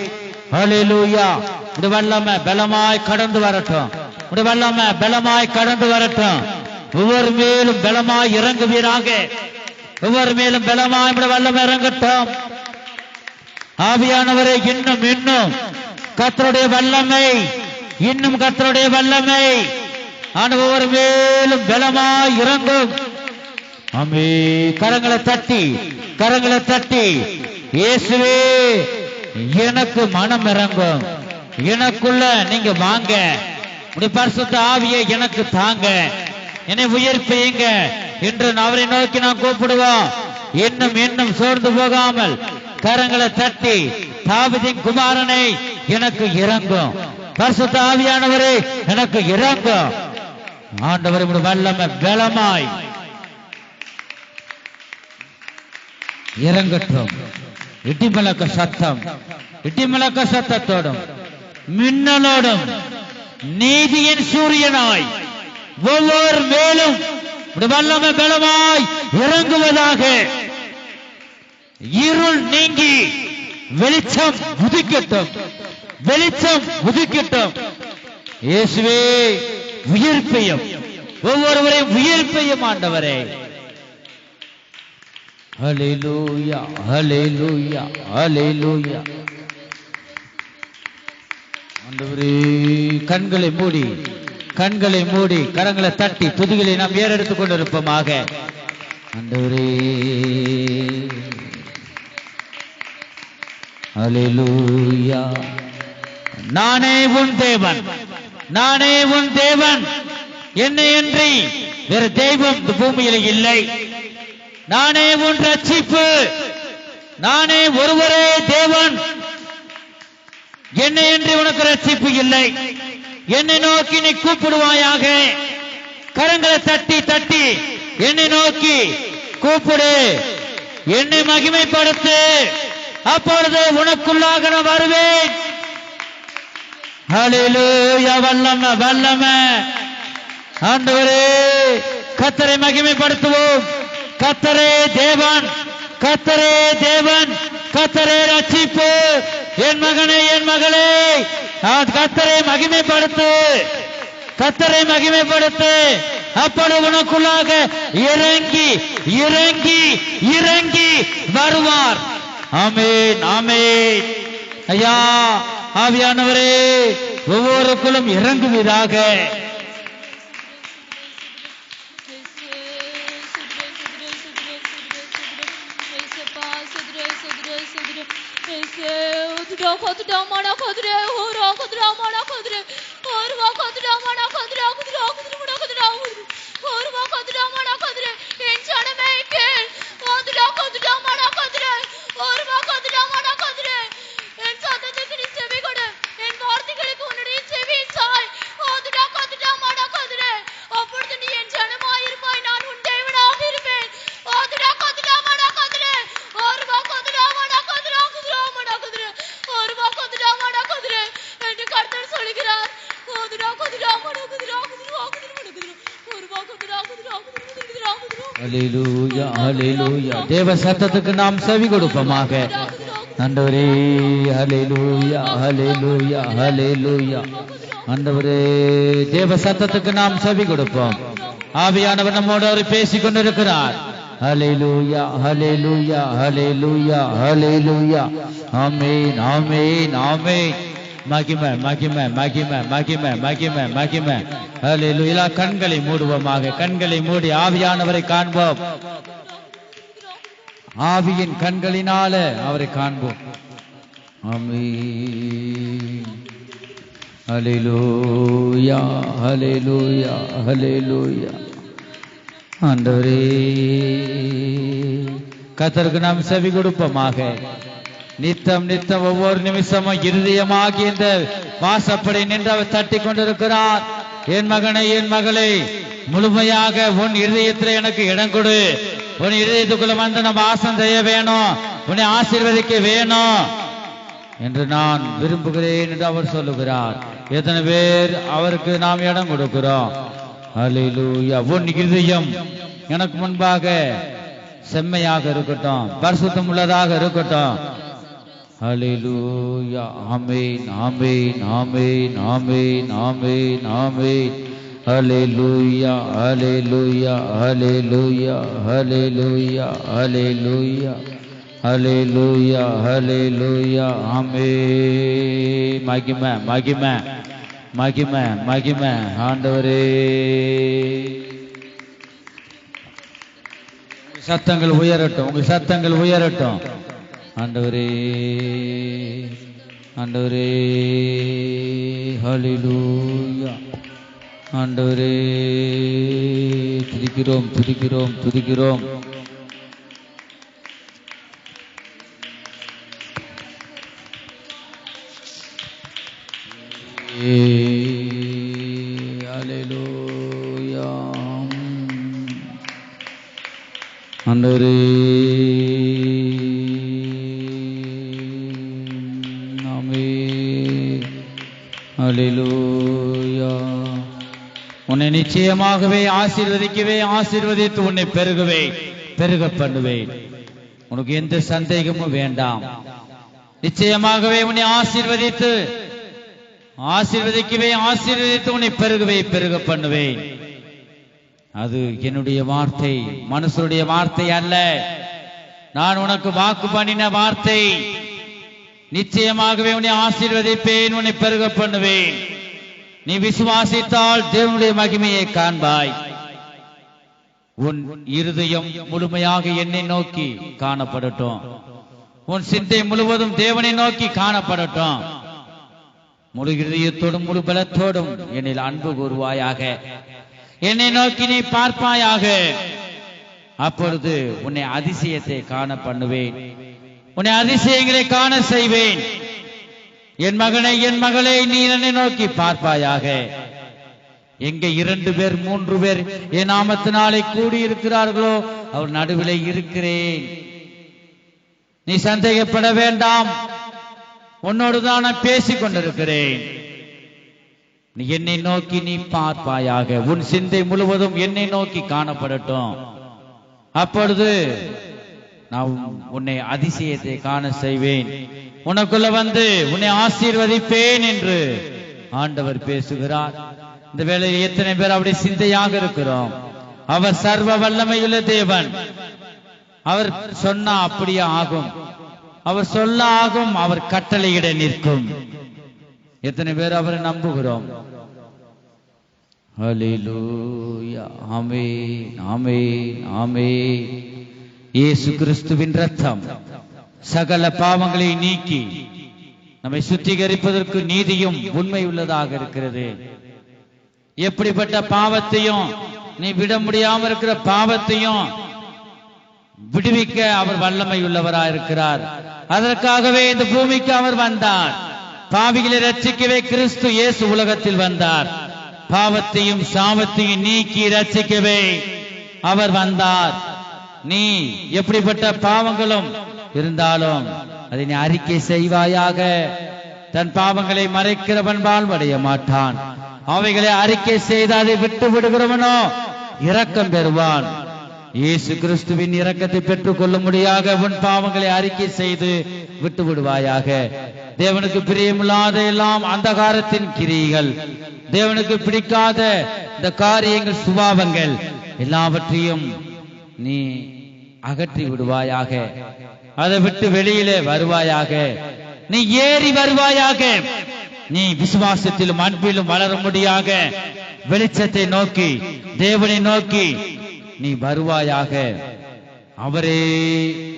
[SPEAKER 1] ஹல்லேலூயா இந்த வல்லமை பலமாய் கடந்து வரட்டும் இந்த வல்லமை பலமாய் கடந்து வரட்டும் ஒவ்வொரு மேலும் பலமாய் இறங்குவீராக ஒவ்வொரு மேலும் பலமாய் இந்த வல்லமை இறங்கட்டும் ஆவியானவரே இன்னும் இன்னும் கர்த்தருடைய வல்லமை இன்னும் கர்த்தருடைய வல்லமை ஒவ்வொரு மேலும் பலமாய் இறங்கும் ஆமே கரங்களை தட்டி இயேசுவே எனக்கு மனம் இறங்கும் எனக்குள்ள நீங்க வாங்க உடைய பரிசுத்த ஆவியை எனக்கு தாங்க என்னை உயிர்ப்பீங்க என்று அவரை நோக்கி நான் கூப்பிடுவோம் இன்னும் இன்னும் சோர்ந்து போகாமல் கரங்களை தட்டி தாவீதின் குமாரனை எனக்கு இறங்கும் பரிசுத்த ஆவியானவரே எனக்கு இறங்கும் ஆண்டவரே உடைய வல்லமை பலமாய் இறங்கட்டும் இடிமுழக்க சத்தத்தோடும் மின்னலோடும் நீதியின் சூரியனாய் ஒவ்வொரு மேலும் வல்லமை பலமாய் இறங்குவதாக இருள் நீங்கி வெளிச்சம் உதிக்கட்டும் இயேசுவே உயிர்ப்பையும் ஒவ்வொருவரையும் உயிர்ப்பையும் ஆண்டவரே ஹல்லேலூயா ஹல்லேலூயா ஹல்லேலூயா ஆண்டவரே கண்களை மூடி கரங்களை தட்டி துதிகளை நாம் ஏறெடுத்துக் கொண்டிருப்போமாக ஆண்டவரே ஹல்லேலூயா நானே உன் தேவன் என்னையன்றி வேறு தெய்வம் இந்த பூமியில் இல்லை நானே உன் ரட்சிப்பு நானே ஒருவரே தேவன் என்னையன்றி உனக்கு ரட்சிப்பு இல்லை என்னை நோக்கி நீ கூப்பிடுவாயாக கரங்களை தட்டி என்னை நோக்கி கூப்பிடு என்னை மகிமைப்படுத்து அப்பொழுது உனக்குள்ளாக நான் வருவேன் ஹல்லேலூயா வல்லமை ஆண்டவரே கர்த்தரை மகிமைப்படுத்துவோம் கர்த்தரே தேவன் கர்த்தரே ரட்சிப்பு என் மகனே என் மகளே கர்த்தரை மகிமைப்படுத்து அப்பொழுது உனக்குள்ளாக இறங்கி வருவார் ஆமென் ஆமென் ஐயா ஆவியானவரே ஒவ்வொருக்குள்ளும் இறங்குவீராக ஹல்லேலூயா ஹல்லேலூயா தேவ சத்தத்துக்கு நாம் செவி கொடுப்போமாக ஆண்டவரே ஹல்லேலூயா ஹல்லேலூயா ஹல்லேலூயா ஆண்டவரே தேவ சத்தத்துக்கு நாம் செவி கொடுப்போம் ஆவியானவர் நம்மோடு அவர் பேசிக் கொண்டிருக்கிறார். ஹல்லேலூயா ஹல்லேலூயா ஹல்லேலூயா ஹல்லேலூயா. ஆமென் ஆமென் ஆமென். மகிமை மகிமை மகிமை மகிமை மகிமை மகிமை. ஹல்லேலூயா. கண்களை மூடுவோமாக. கண்களை மூடி ஆவியானவரை காண்போம். ஆவியின் கண்களினால அவரை காண்போம். ஆமென். ஹல்லேலூயா ஹல்லேலூயா ஹல்லேலூயா. ஆண்டவரே, கர்த்தருக்கு நாம் செவி கொடுப்போமாக. நித்தம் நித்தம் ஒவ்வொரு நிமிஷமும் இருதயமாகி இந்த வாசப்படி நின்று அவர் தட்டி கொண்டிருக்கிறார். என் மகனை என் மகளே, முழுமையாக உன் இருதயத்தில் எனக்கு இடம் கொடு. உன் இருதயத்துக்குள்ள வந்து நம்ம வாசம் செய்ய வேணும், உன்னை ஆசீர்வதிக்க வேணும் என்று நான் விரும்புகிறேன் என்று அவர் சொல்லுகிறார். எத்தனை பேர் அவருக்கு நாம் இடம் கொடுக்கிறோம்? ஹல்லேலூயா. உன் இருதயம் எனக்கு முன்பாக செம்மையாக இருக்கட்டும், பரிசுத்தம் உள்ளதாக இருக்கட்டும். ஹல்லேலூயா. ஆமென் ஆமென் ஆமென் ஆமென் ஆமென் ஆமென். ஹல்லேலூயா ஹல்லேலூயா ஹல்லேலூயா ஹல்லேலூயா ஹல்லேலூயா ஹல்லேலூயா ஹல்லேலூயா. ஆமென். மகிமை மகிமை மகிமை மகிமை. ஆண்டவரே, சத்தங்கள் உயரட்டும், உங்கள் சத்தங்கள் உயரட்டும். ஆண்டவரே ஆண்டவரே. ஹல்லேலூயா. ஆண்டவரே, துதிக்கிறோம் துதிக்கிறோம் துதிக்கிறோம். ஹல்லேலூயா. ஆண்டவரே, ஆமென். ஹல்லேலூயா. உன்னை நிச்சயமாகவே ஆசீர்வதிக்கவே, ஆசீர்வதித்து உன்னை பெருகவே, பெருக பண்ணுவேன். உனக்கு எந்த சந்தேகமும் வேண்டாம். நிச்சயமாகவே உன்னை ஆசீர்வதித்து, ஆசீர்வதிக்கவே, ஆசீர்வதித்து உன்னை பெருகவே, பெருக பண்ணுவேன். அது என்னுடைய வார்த்தை, மனுஷருடைய வார்த்தை அல்ல. நான் உனக்கு வாக்கு பண்ணின வார்த்தை. நிச்சயமாகவே உன்னை ஆசீர்வதிப்பேன், உன்னை பெருக பண்ணுவேன். நீ விசுவாசித்தால் தேவனுடைய மகிமையை காண்பாய். உன் இருதயம் முழுமையாக என்னை நோக்கி காணப்படட்டும். உன் சிந்தை முழுவதும் தேவனை நோக்கி காணப்படட்டும். முழு இருதயத்தோடும் முழு பலத்தோடும் என்னில் அன்பு கூறுவாயாக. என்னை நோக்கி நீ பார்ப்பாயாக. அப்பொழுது உன்னை அதிசயத்தை காண பண்ணுவேன், உன்னை அதிசயங்களை காண செய்வேன். என் மகனை என் மகளே, நீ என்னை நோக்கி பார்ப்பாயாக. எங்க 2 பேர் 3 பேர் என் நாமத்தினாலே கூடியிருக்கிறார்களோ அவர் நடுவிலே இருக்கிறேன். நீ சந்தேகப்பட வேண்டாம், உன்னோடுதான் நான் பேசிக் கொண்டிருக்கிறேன். நீ என்னை நோக்கி நீ பார்ப்பாயாக. உன் சிந்தை முழுவதும் என்னை நோக்கி காணப்படட்டும். அப்பொழுது நான் உன்னை அதிசயத்தை காண செய்வேன், உனக்குள்ள வந்து உன்னை ஆசீர்வதிப்பேன் என்று ஆண்டவர் பேசுகிறார். இந்த வேளையில் எத்தனை பேர் அப்படி சிந்தையாக இருக்கிறோம்? அவர் சர்வ வல்லமையுள்ள தேவன். அவர் சொன்னா அப்படியே ஆகும், அவர் சொல்ல ஆகும், அவர் கட்டளையிட நிற்கும். எத்தனை பேர் அவரை நம்புகிறோம்? ஹல்லேலூயா. ஆமென் ஆமென் ஆமென். இயேசு கிறிஸ்துவின் இரத்தம் சகல பாவங்களை நீக்கி நம்மை சுத்திகரிப்பதற்கு நீதியும் உண்மை உள்ளதாக இருக்கிறது. எப்படிப்பட்ட பாவத்தையும் நீ விட முடியாம இருக்கிற பாவத்தையும் விடுவிக்க அவர் வல்லமை உள்ளவராயிருக்கிறார். அதற்காகவே இந்த பூமிக்கு அவர் வந்தார். பாவிகளை ரட்சிக்கவே கிறிஸ்து இயேசு உலகத்தில் வந்தார். பாவத்தையும் சாபத்தையும் நீக்கி ரட்சிக்கவே அவர் வந்தார். நீ எப்படிப்பட்ட பாவங்களும் இருந்தாலும் அதை நீ அறிக்கை செய்வாயாக. தன் பாவங்களை மறைக்கிறவன் வாழ்வடைய மாட்டான். அவைகளை அறிக்கை செய்து அதை விட்டு விடுகிறவனோ இரக்கம் பெறுவான். இயேசு கிறிஸ்துவின் இரக்கத்தை பெற்றுக் கொள்ளும்படியாக உன் பாவங்களை அறிக்கை செய்து விட்டு விடுவாயாக. தேவனுக்கு பிரியமில்லாத எல்லாம் அந்தகாரத்தின் கிரியைகள், தேவனுக்கு பிடிக்காத இந்த காரியங்கள் சுபாவங்கள் எல்லாவற்றையும் நீ அகற்றி விடுவாயாக. அதை விட்டு வெளியிலே வருவாயாக. நீ ஏறி வருவாயாக. நீ விசுவாசத்திலும் அன்பிலும் வளரும்படியாக வெளிச்சத்தை நோக்கி தேவனை நோக்கி நீ வருவாயாக. அவரே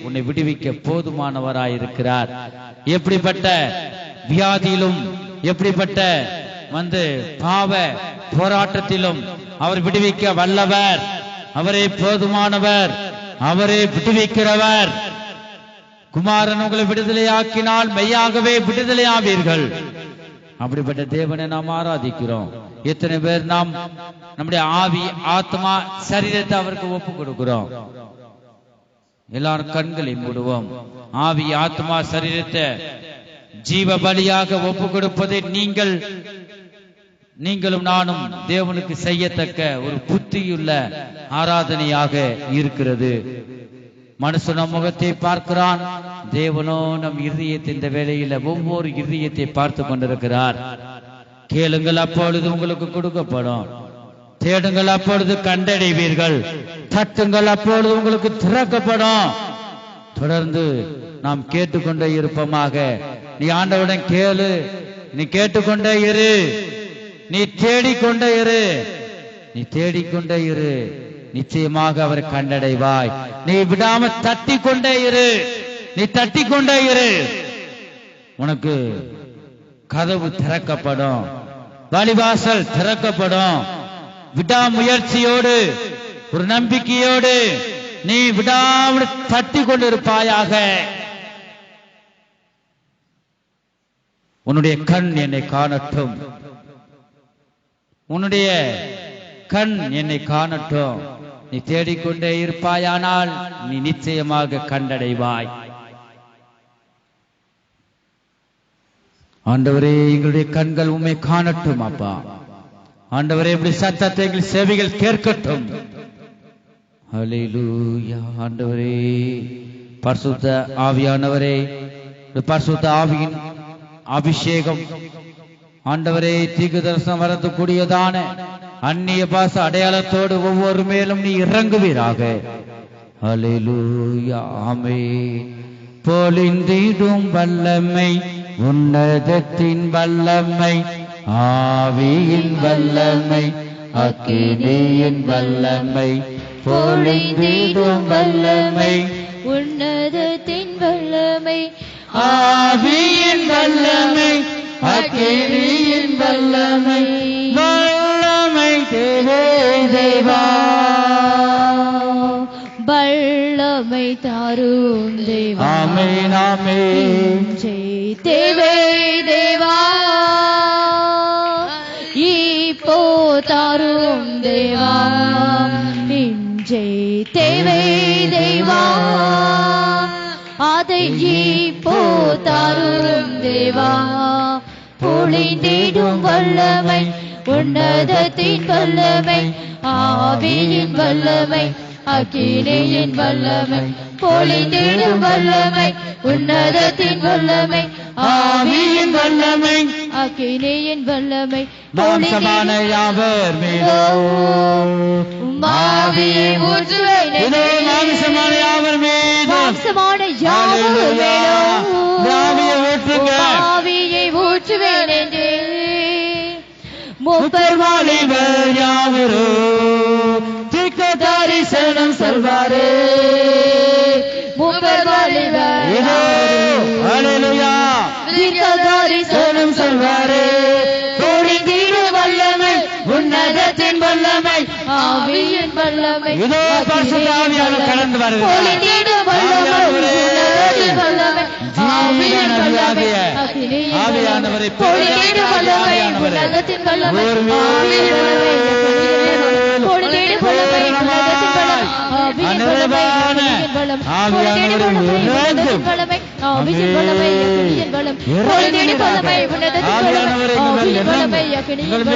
[SPEAKER 1] உன்னை விடுவிக்க போதுமானவராயிருக்கிறார். எப்படிப்பட்ட வியாதியிலும் எப்படிப்பட்ட பாவ போராட்டத்திலும் அவர் விடுவிக்க வல்லவர். அவரே போதுமானவர். அவரே விடுவிக்கிறவர். குமாரன் உங்களை விடுதலையாக்கினால் மெய்யாகவே விடுதலையாவீர்கள். அப்படிப்பட்ட தேவனை நாம் ஆராதிக்கிறோம். எத்தனை பேர் நாம் நம்முடைய ஆவி ஆத்மா சரீரத்தை அவருக்கு ஒப்பு கொடுக்கிறோம்? எல்லாரும் கண்களை மூடுவோம். ஆவி ஆத்மா சரீரத்தை ஜீவ பலியாக ஒப்பு கொடுப்பதை நீங்களும் நானும் தேவனுக்கு செய்யத்தக்க ஒரு புத்தியுள்ள ஆராதனையாக இருக்கிறது. மனுஷன முகத்தை பார்க்கிறான், தேவனோ நம் இருதயத்தை இந்த வேளையில ஒவ்வொரு இருதயத்தை பார்த்து கொண்டிருக்கிறார். கேளுங்கள், அப்பொழுது உங்களுக்கு கொடுக்கப்படும். தேடுங்கள், அப்பொழுது கண்டடைவீர்கள். தட்டுங்கள், அப்பொழுது உங்களுக்கு திறக்கப்படும். தொடர்ந்து நாம் கேட்டுக்கொண்டே இருப்போமாக. நீ ஆண்டவுடன் கேளு, நீ கேட்டுக்கொண்டே இரு, நீ தேடிக்கொண்டே இரு, நீ தேடிக்கொண்டே இரு. நிச்சயமாக அவரை கண்டடைவாய். நீ விடாம தட்டி கொண்டே இரு, நீ தட்டி கொண்டே இரு. உனக்கு கதவு திறக்கப்படும், வாலிவாசல் திறக்கப்படும். விடாமுயற்சியோடு ஒரு நம்பிக்கையோடு நீ விடாமல் தட்டி கொண்டிருப்பாயாக. உன்னுடைய கண் என்னை காணட்டும், உன்னுடைய கண் என்னை காணட்டும். நீ தேடிக்கொண்டே இருப்பாயானால் நீ நிச்சயமாக கண்டடைவாய். ஆண்டவரே, எங்களுடைய கண்கள் உம்மை காணட்டும் அப்பா. ஆண்டவரே, இப்படி சத்தத்தை எங்கள் செவிகள் கேட்கட்டும். ஹல்லேலூயா. ஆண்டவரே, பரிசுத்த ஆவியானவரே, பரிசுத்த ஆவியின் அபிஷேகம் ஆண்டவரே, தீர்க்க தரிசனம் வரக்கூடியதான அந்நிய பாச அடையாளத்தோடு ஒவ்வொரு மேலும் நீ இறங்குவீராக. ஹல்லேலூயா. ஆமென். பொழிந்திடும் வல்லமை, உன்னதத்தின் வல்லமை, ஆவியின் வல்லமை, அக்கினியின் வல்லமை, பொழிந்திடும் வல்லமை,
[SPEAKER 2] உன்னதத்தின் வல்லமை,
[SPEAKER 1] ஆவியின் வல்லமை, அக்கினியின் வல்லமை, வல்லமை தேவே தேவா,
[SPEAKER 2] வல்லமை தாரும் தேவா.
[SPEAKER 1] ஆமென் ஆமென்.
[SPEAKER 2] ஜெய் தேவே தேவா, இப்போ தாரும் தேவா. ஜெய் தேவே தேவா, அதை இப்போ தாரும் தேவா. பொழிந்திடும் வல்லமை, உன்னதத்தின் வல்லமை, ஆவியின் வல்லமை, அக்கினியின் வல்லமை, பொழிந்திடும் வல்லமை, உன்னதத்தின் வல்லமை, ஆவியின் வல்லமை, அக்கினியின் வல்லமை,
[SPEAKER 1] மாம்சமான யாவர் மீதும்
[SPEAKER 2] ஆவியை ஊற்றுவேன்.
[SPEAKER 1] மாம்சமான யாவர் மீதும்
[SPEAKER 2] மாம்சமான யாவர் மேலும்
[SPEAKER 1] ஆவியை ஊற்றுங்க.
[SPEAKER 2] ஆவியை ஊற்றுவேன் என்று
[SPEAKER 1] முப்பர் வாலிபர் யாவரோ தீர்க்க தரிசனம் சொல்வாரே.
[SPEAKER 2] முப்பர் வாலிபர்
[SPEAKER 1] ஹல்லேலூயா,
[SPEAKER 2] தீர்க்க தரிசனம்
[SPEAKER 1] சொல்வாரே. பொழிந்திடும் வல்லமை, உன்னதத்தின் வல்லமை,
[SPEAKER 2] ஆவியின் வல்லமை,
[SPEAKER 1] இதோ பரிசுத்த ஆவியானவர் கடந்து வருகிறார்.
[SPEAKER 2] பொழிந்திடும் வல்லமை, உன்னதத்தின் வல்லமை, ஆவியின் வல்லமை, அக்கினியின்
[SPEAKER 1] ஆவியானவரை
[SPEAKER 2] பொழிந்திடும் வல்லமை, உன்னதத்தின் வல்லமை, ஆவியின் வல்லமை, பொழிந்திடும் வல்லமை, உன்னதத்தின் வல்லமை, ஆவியின் வல்லமை, அக்கினியின் வல்லமை, பொழிந்திடும் வல்லமை, உன்னதத்தின் வல்லமை, ஆவியின் வல்லமை அக்கினியின் வல்லம் பொழுதின் வல்லமை உன்னதத்தின் வல்லம் ஆவியின் வல்லமை அக்கினியின் வல்லம்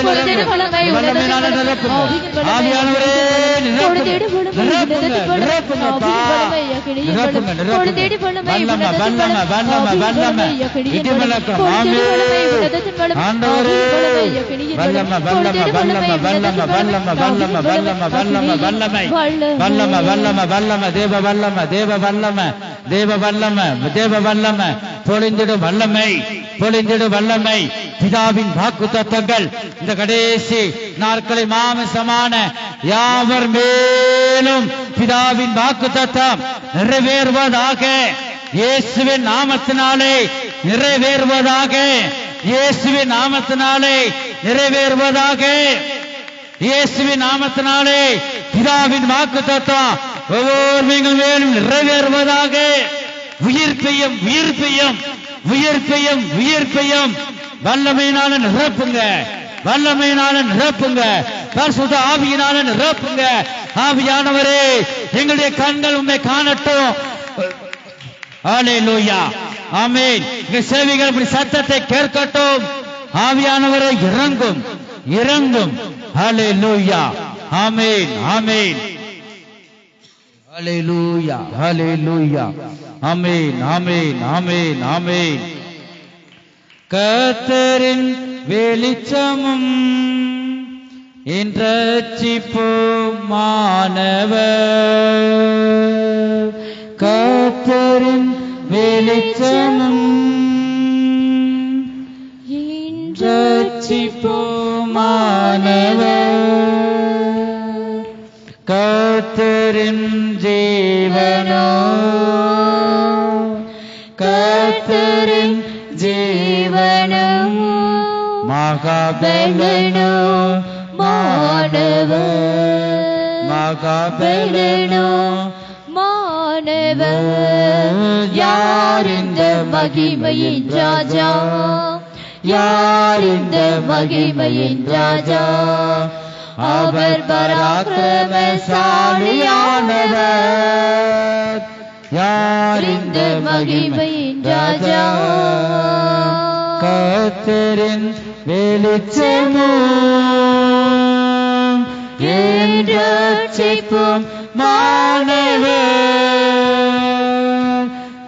[SPEAKER 2] பொழுதின் வல்லமை உன்னதத்தின் வல்லம் ஆவியின்
[SPEAKER 1] ஆவியானவரே
[SPEAKER 2] பொழுதின் வல்லமை உன்னதத்தின் வல்லம் ஆவியின் வல்லமை அக்கினியின் வல்லம் பொழுதின் வல்லமை உன்னதத்தின் வல்லம் ஆவியின் வல்லமை அக்கினியின் வல்லம் பொழுதின் வல்லமை உன்னதத்தின் வல்லம் ஆண்டவரே அக்கினியின் வல்லம் பொழுதின் வல்லமை உன்னதத்தின்
[SPEAKER 1] வல்லம தேவ வல்லம தேவ வல்லம தேவ வல்லம தேவ வல்லம பொழிந்திடும் வல்லமை பொழிந்திடும் வல்லமை பிதாவின் வாக்குத்தத்தங்கள் இந்த கடைசி நாட்களில் மாமிசமான யாவர் மேலும் பிதாவின் வாக்குத்தத்தம் நிறைவேறுவதாக இயேசுவின் நாமத்தினாலே நிறைவேறுவதாக இயேசுவின் நாமத்தினாலே நிறைவேறுவதாக இயேசுவின் நாமத்தினாலே பிதாவின் வாக்குத்தத்தம் ஒவ்வொரு மேலும் நிறைவேறுவதாக உயிர்ப்பையும் உயிர்ப்பையும் உயிர்ப்பையும் உயிர்ப்பையும் வல்லமையினால நிரப்புங்க வல்லமையினால நிரப்புங்க பரிசுத்த ஆவியினால நிரப்புங்க ஆவியானவரே எங்களுடைய கண்கள் உம்மை காணட்டும் ஹல்லேலூயா ஆமென் இந்த செவிகள் இப்படி சத்தத்தை கேட்கட்டும் ஆவியானவரே இறங்கும் இறங்கும் ஹல்லேலூயா ஆமென் ஆமென் ஹல்லேலூயா ஹல்லேலூயா ஆமென் ஆமென் ஆமென் ஆமென் கர்த்தரின் வெளிச்சமும் இரட்சிப்புமானவர் கர்த்தரின் வெளிச்சமும் இரட்சிப்புமானவர் கர்த்தரின் ஜீவனோ கர்த்தரின் ஜீவனோ மகாபலனோ மாணவர் மகாபலனோ
[SPEAKER 2] மாணவர் யார் இந்த மகிமையின் ராஜா யார் இந்த மகிமையின் ராஜா அவர் பராக்கிரமசாலியானவர்
[SPEAKER 1] யார்
[SPEAKER 2] இந்த மகிமையின் ராஜா
[SPEAKER 1] கர்த்தரின் வெளிச்சமோ
[SPEAKER 2] இரட்சிப்பும்
[SPEAKER 1] மாணவர்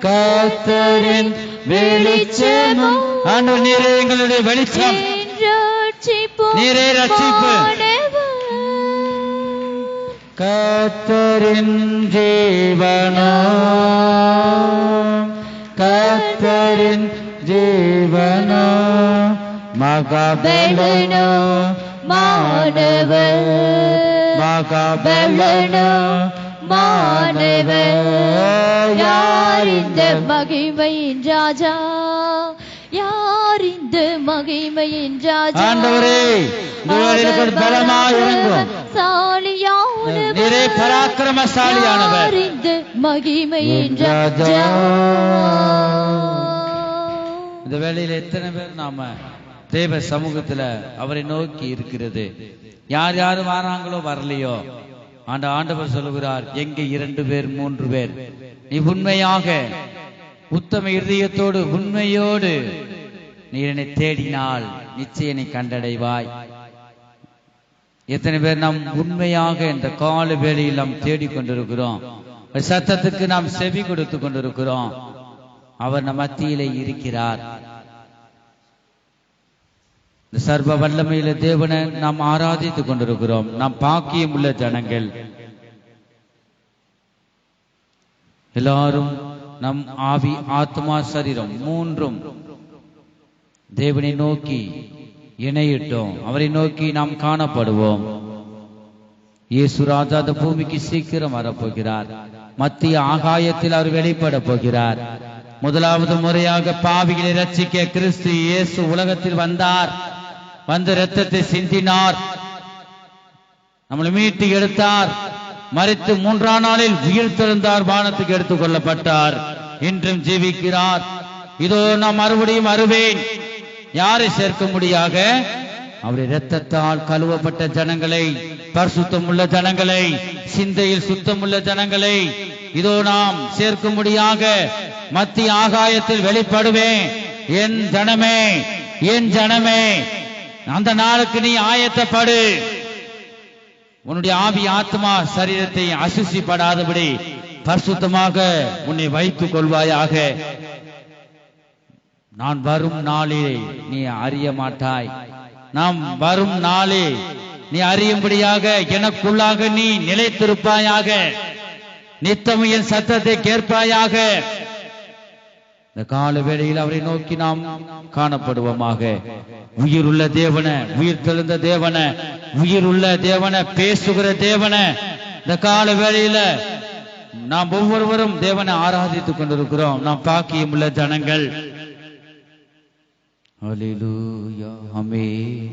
[SPEAKER 1] கர்த்தரின் வெளிச்சமோ ஆண்டவர் நீரே எங்களுடைய வெளிச்சம் நீரே ரட்சிப்பு கர்த்தரின் ஜீவனோ கர்த்தரின் ஜீவனோ மகாபலனோ
[SPEAKER 2] மாணவர்
[SPEAKER 1] மகாபலனோ
[SPEAKER 2] மாணவர் யார் இந்த மகிமையின் ராஜா யார் இந்த மகிமையின் ராஜா
[SPEAKER 1] ஆண்டவரே பலமாய் இறங்கும் நீரே பராக்கிரமசாலியானவர்
[SPEAKER 2] இந்த மகிமையின் ராஜா
[SPEAKER 1] இந்த வேளையில எத்தனை பேர் நாம தேவ சமூகத்துல அவரை நோக்கி இருக்கிறது யார் யாரு வராங்களோ வரலையோ ஆண்டவர் சொல்லுகிறார் எங்கே 2 பேர் 3 பேர் நீ உண்மையாக உத்தம இருதயத்தோடு உண்மையோடு நீ என்னை தேடினால் நிச்சயம் நீ கண்டடைவாய் எத்தனை பேர் நாம் உண்மையாக இந்த கால வேளையில் நாம் தேடிக்கொண்டிருக்கிறோம் சத்தத்துக்கு நாம் செவி கொடுத்து கொண்டிருக்கிறோம் அவர் நம் மத்தியிலே இருக்கிறார் இந்த சர்வ வல்லமையில தேவனை நாம் ஆராதித்துக் கொண்டிருக்கிறோம் நாம் பாக்கியம் உள்ள ஜனங்கள் எல்லாரும் நம் ஆவி ஆத்மா சரீரம் மூன்றும் தேவனை நோக்கி இணையிட்டோம் அவரை நோக்கி நாம் காணப்படுவோம் இயேசு ராஜா அந்த பூமிக்கு சீக்கிரம் வரப்போகிறார் மத்திய ஆகாயத்தில் அவர் வெளிப்பட போகிறார் முதலாவது முறையாக பாவிகளை ரட்சிக்க கிறிஸ்து இயேசு உலகத்தில் வந்தார் வந்து இரத்தத்தை சிந்தினார் நம்மளை மீட்டு எடுத்தார் மரித்து 3ஆம் நாளில் உயிர் தெழுந்தார் வானத்துக்கு எடுத்துக் கொள்ளப்பட்டார் இன்றும் ஜீவிக்கிறார் இதோ நான் மறுபடியும் வருவேன் யாரை சேர்க்க முடியாக அவருடைய இரத்தத்தால் கழுவப்பட்ட ஜனங்களை பரிசுத்தம் உள்ள ஜனங்களை சிந்தையில் சுத்தமுள்ள ஜனங்களை இதோ நாம் சேர்க்க முடியாக மத்திய ஆகாயத்தில் வெளிப்படுவேன். என் ஜனமே, என் ஜனமே, அந்த நாளுக்கு நீ ஆயத்தப்படு. உன்னுடைய ஆவி ஆத்மா சரீரத்தை அசுசிப்படாதபடி பரிசுத்தமாக உன்னை வைத்துக் கொள்வாயாக. நான் வரும் நாளே நீ அறிய மாட்டாய். நாம் வரும் நாளே நீ அறியும்படியாக எனக்குள்ளாக நீ நிலைத்திருப்பாயாக. நித்தம் என் சத்தத்தை கேட்பாயாக. இந்த கால வேளையில் அவரை நோக்கி நாம் காணப்படுவோமாக. உயிருள்ள தேவன, உயிர் தெழுந்த தேவன, உயிருள்ள தேவன, பேசுகிற தேவன, இந்த கால வேளையில நாம் ஒவ்வொருவரும் தேவனை ஆராதித்துக் கொண்டிருக்கிறோம். நாம் பாக்கியம் உள்ள ஜனங்கள். அல்லேலூயா. ஆமென்.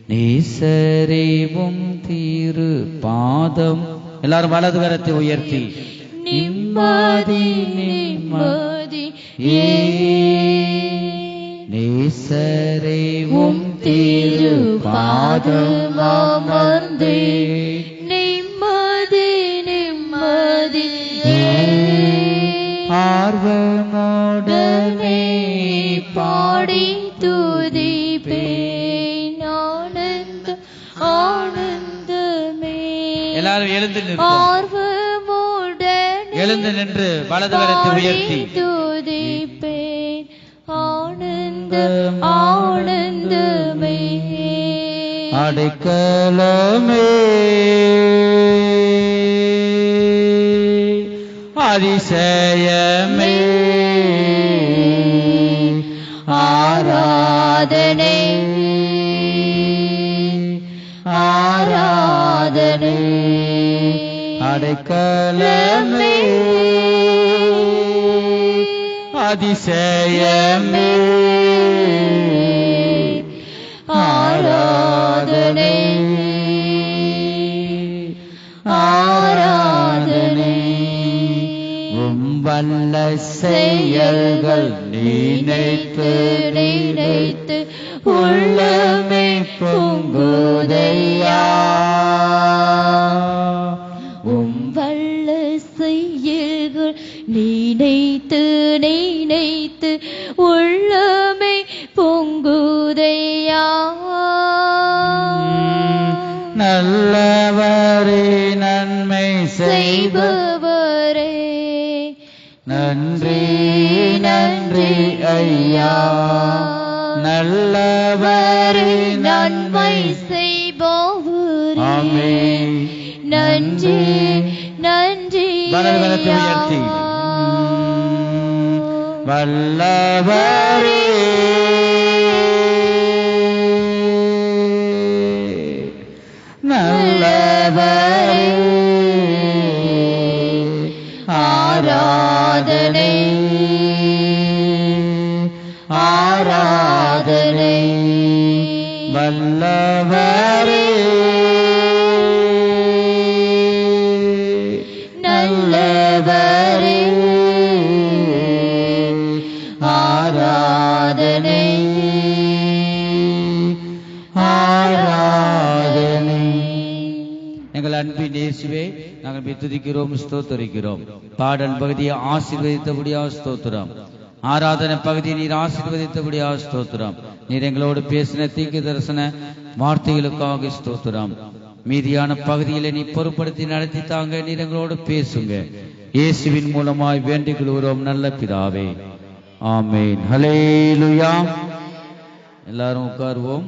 [SPEAKER 1] நேசரேவும் தீரு பாதம். எல்லாரும் வலது கரத்தை உயர்த்தி
[SPEAKER 2] நிம்மதி நிம்மதி
[SPEAKER 1] நேசரேவும் தீரு பாதம் அமர்ந்தே
[SPEAKER 2] நிம்மதி நிம்மதி
[SPEAKER 1] ஆர்வமோடனே
[SPEAKER 2] பாடி துதிப்பேன். ஆனந்த ஆனந்தமே. எல்லாரும் எழுந்து ஆர்வமுடன்
[SPEAKER 1] எழுந்து நின்று வலது கரத்தை உயர்த்தி
[SPEAKER 2] துதிப்பேன். ஆனந்த ஆனந்தமே.
[SPEAKER 1] அடைக்கலமே அதிசயமே
[SPEAKER 2] ஆராதனை ஆராதனை.
[SPEAKER 1] அடைக்கலமே அதிசயமே
[SPEAKER 2] ஆராதனை ஆராதனை.
[SPEAKER 1] வல்ல செயல்கள் நினைத்து
[SPEAKER 2] நினைத்து
[SPEAKER 1] உள்ளமே பொங்குதையா.
[SPEAKER 2] வல்ல செயல்கள் நினைத்து நினைத்து உள்ளமே பொங்குதையா.
[SPEAKER 1] நல்லவரே நன்மை
[SPEAKER 2] செய்பவரே
[SPEAKER 1] நன்றி நன்றி ஐயா. நல்லவரே
[SPEAKER 2] நன்மை செய்பவரே
[SPEAKER 1] ஆமென்.
[SPEAKER 2] நன்றி நன்றி
[SPEAKER 1] வலது கரத்தை உயர்த்தி வல்லவரே நல்லவரே
[SPEAKER 2] ஆராதனை ஆராதனை.
[SPEAKER 1] வல்லவரே
[SPEAKER 2] நல்லவரே ஆராதனை ஆராதனை.
[SPEAKER 1] எங்கள் அன்பின் இயேசுவே, நாங்கள் துதிக்கிறோம், ஸ்தோத்தரிக்கிறோம். பாடல் பகுதியை ஆசீர்வதித்தபடியாக ஸ்தோத்திரம். ஆராதனை பகுதியை நீர் ஆசீர்வதித்தபடியாக ஸ்தோத்திரம். நீர் எங்களோடு பேசின தீர்க்க தரிசன வார்த்தைகளுக்காக ஸ்தோத்திரம். மீதியான பகுதியில நீ பொறுப்படுத்தி நடத்தி தாங்க. நீர் எங்களோடு பேசுங்க. இயேசுவின் மூலமாய் வேண்டிக் கொள்கிறோம் நல்ல பிதாவே. ஆமென். ஹல்லேலூயா. எல்லாரும் உட்காருவோம்.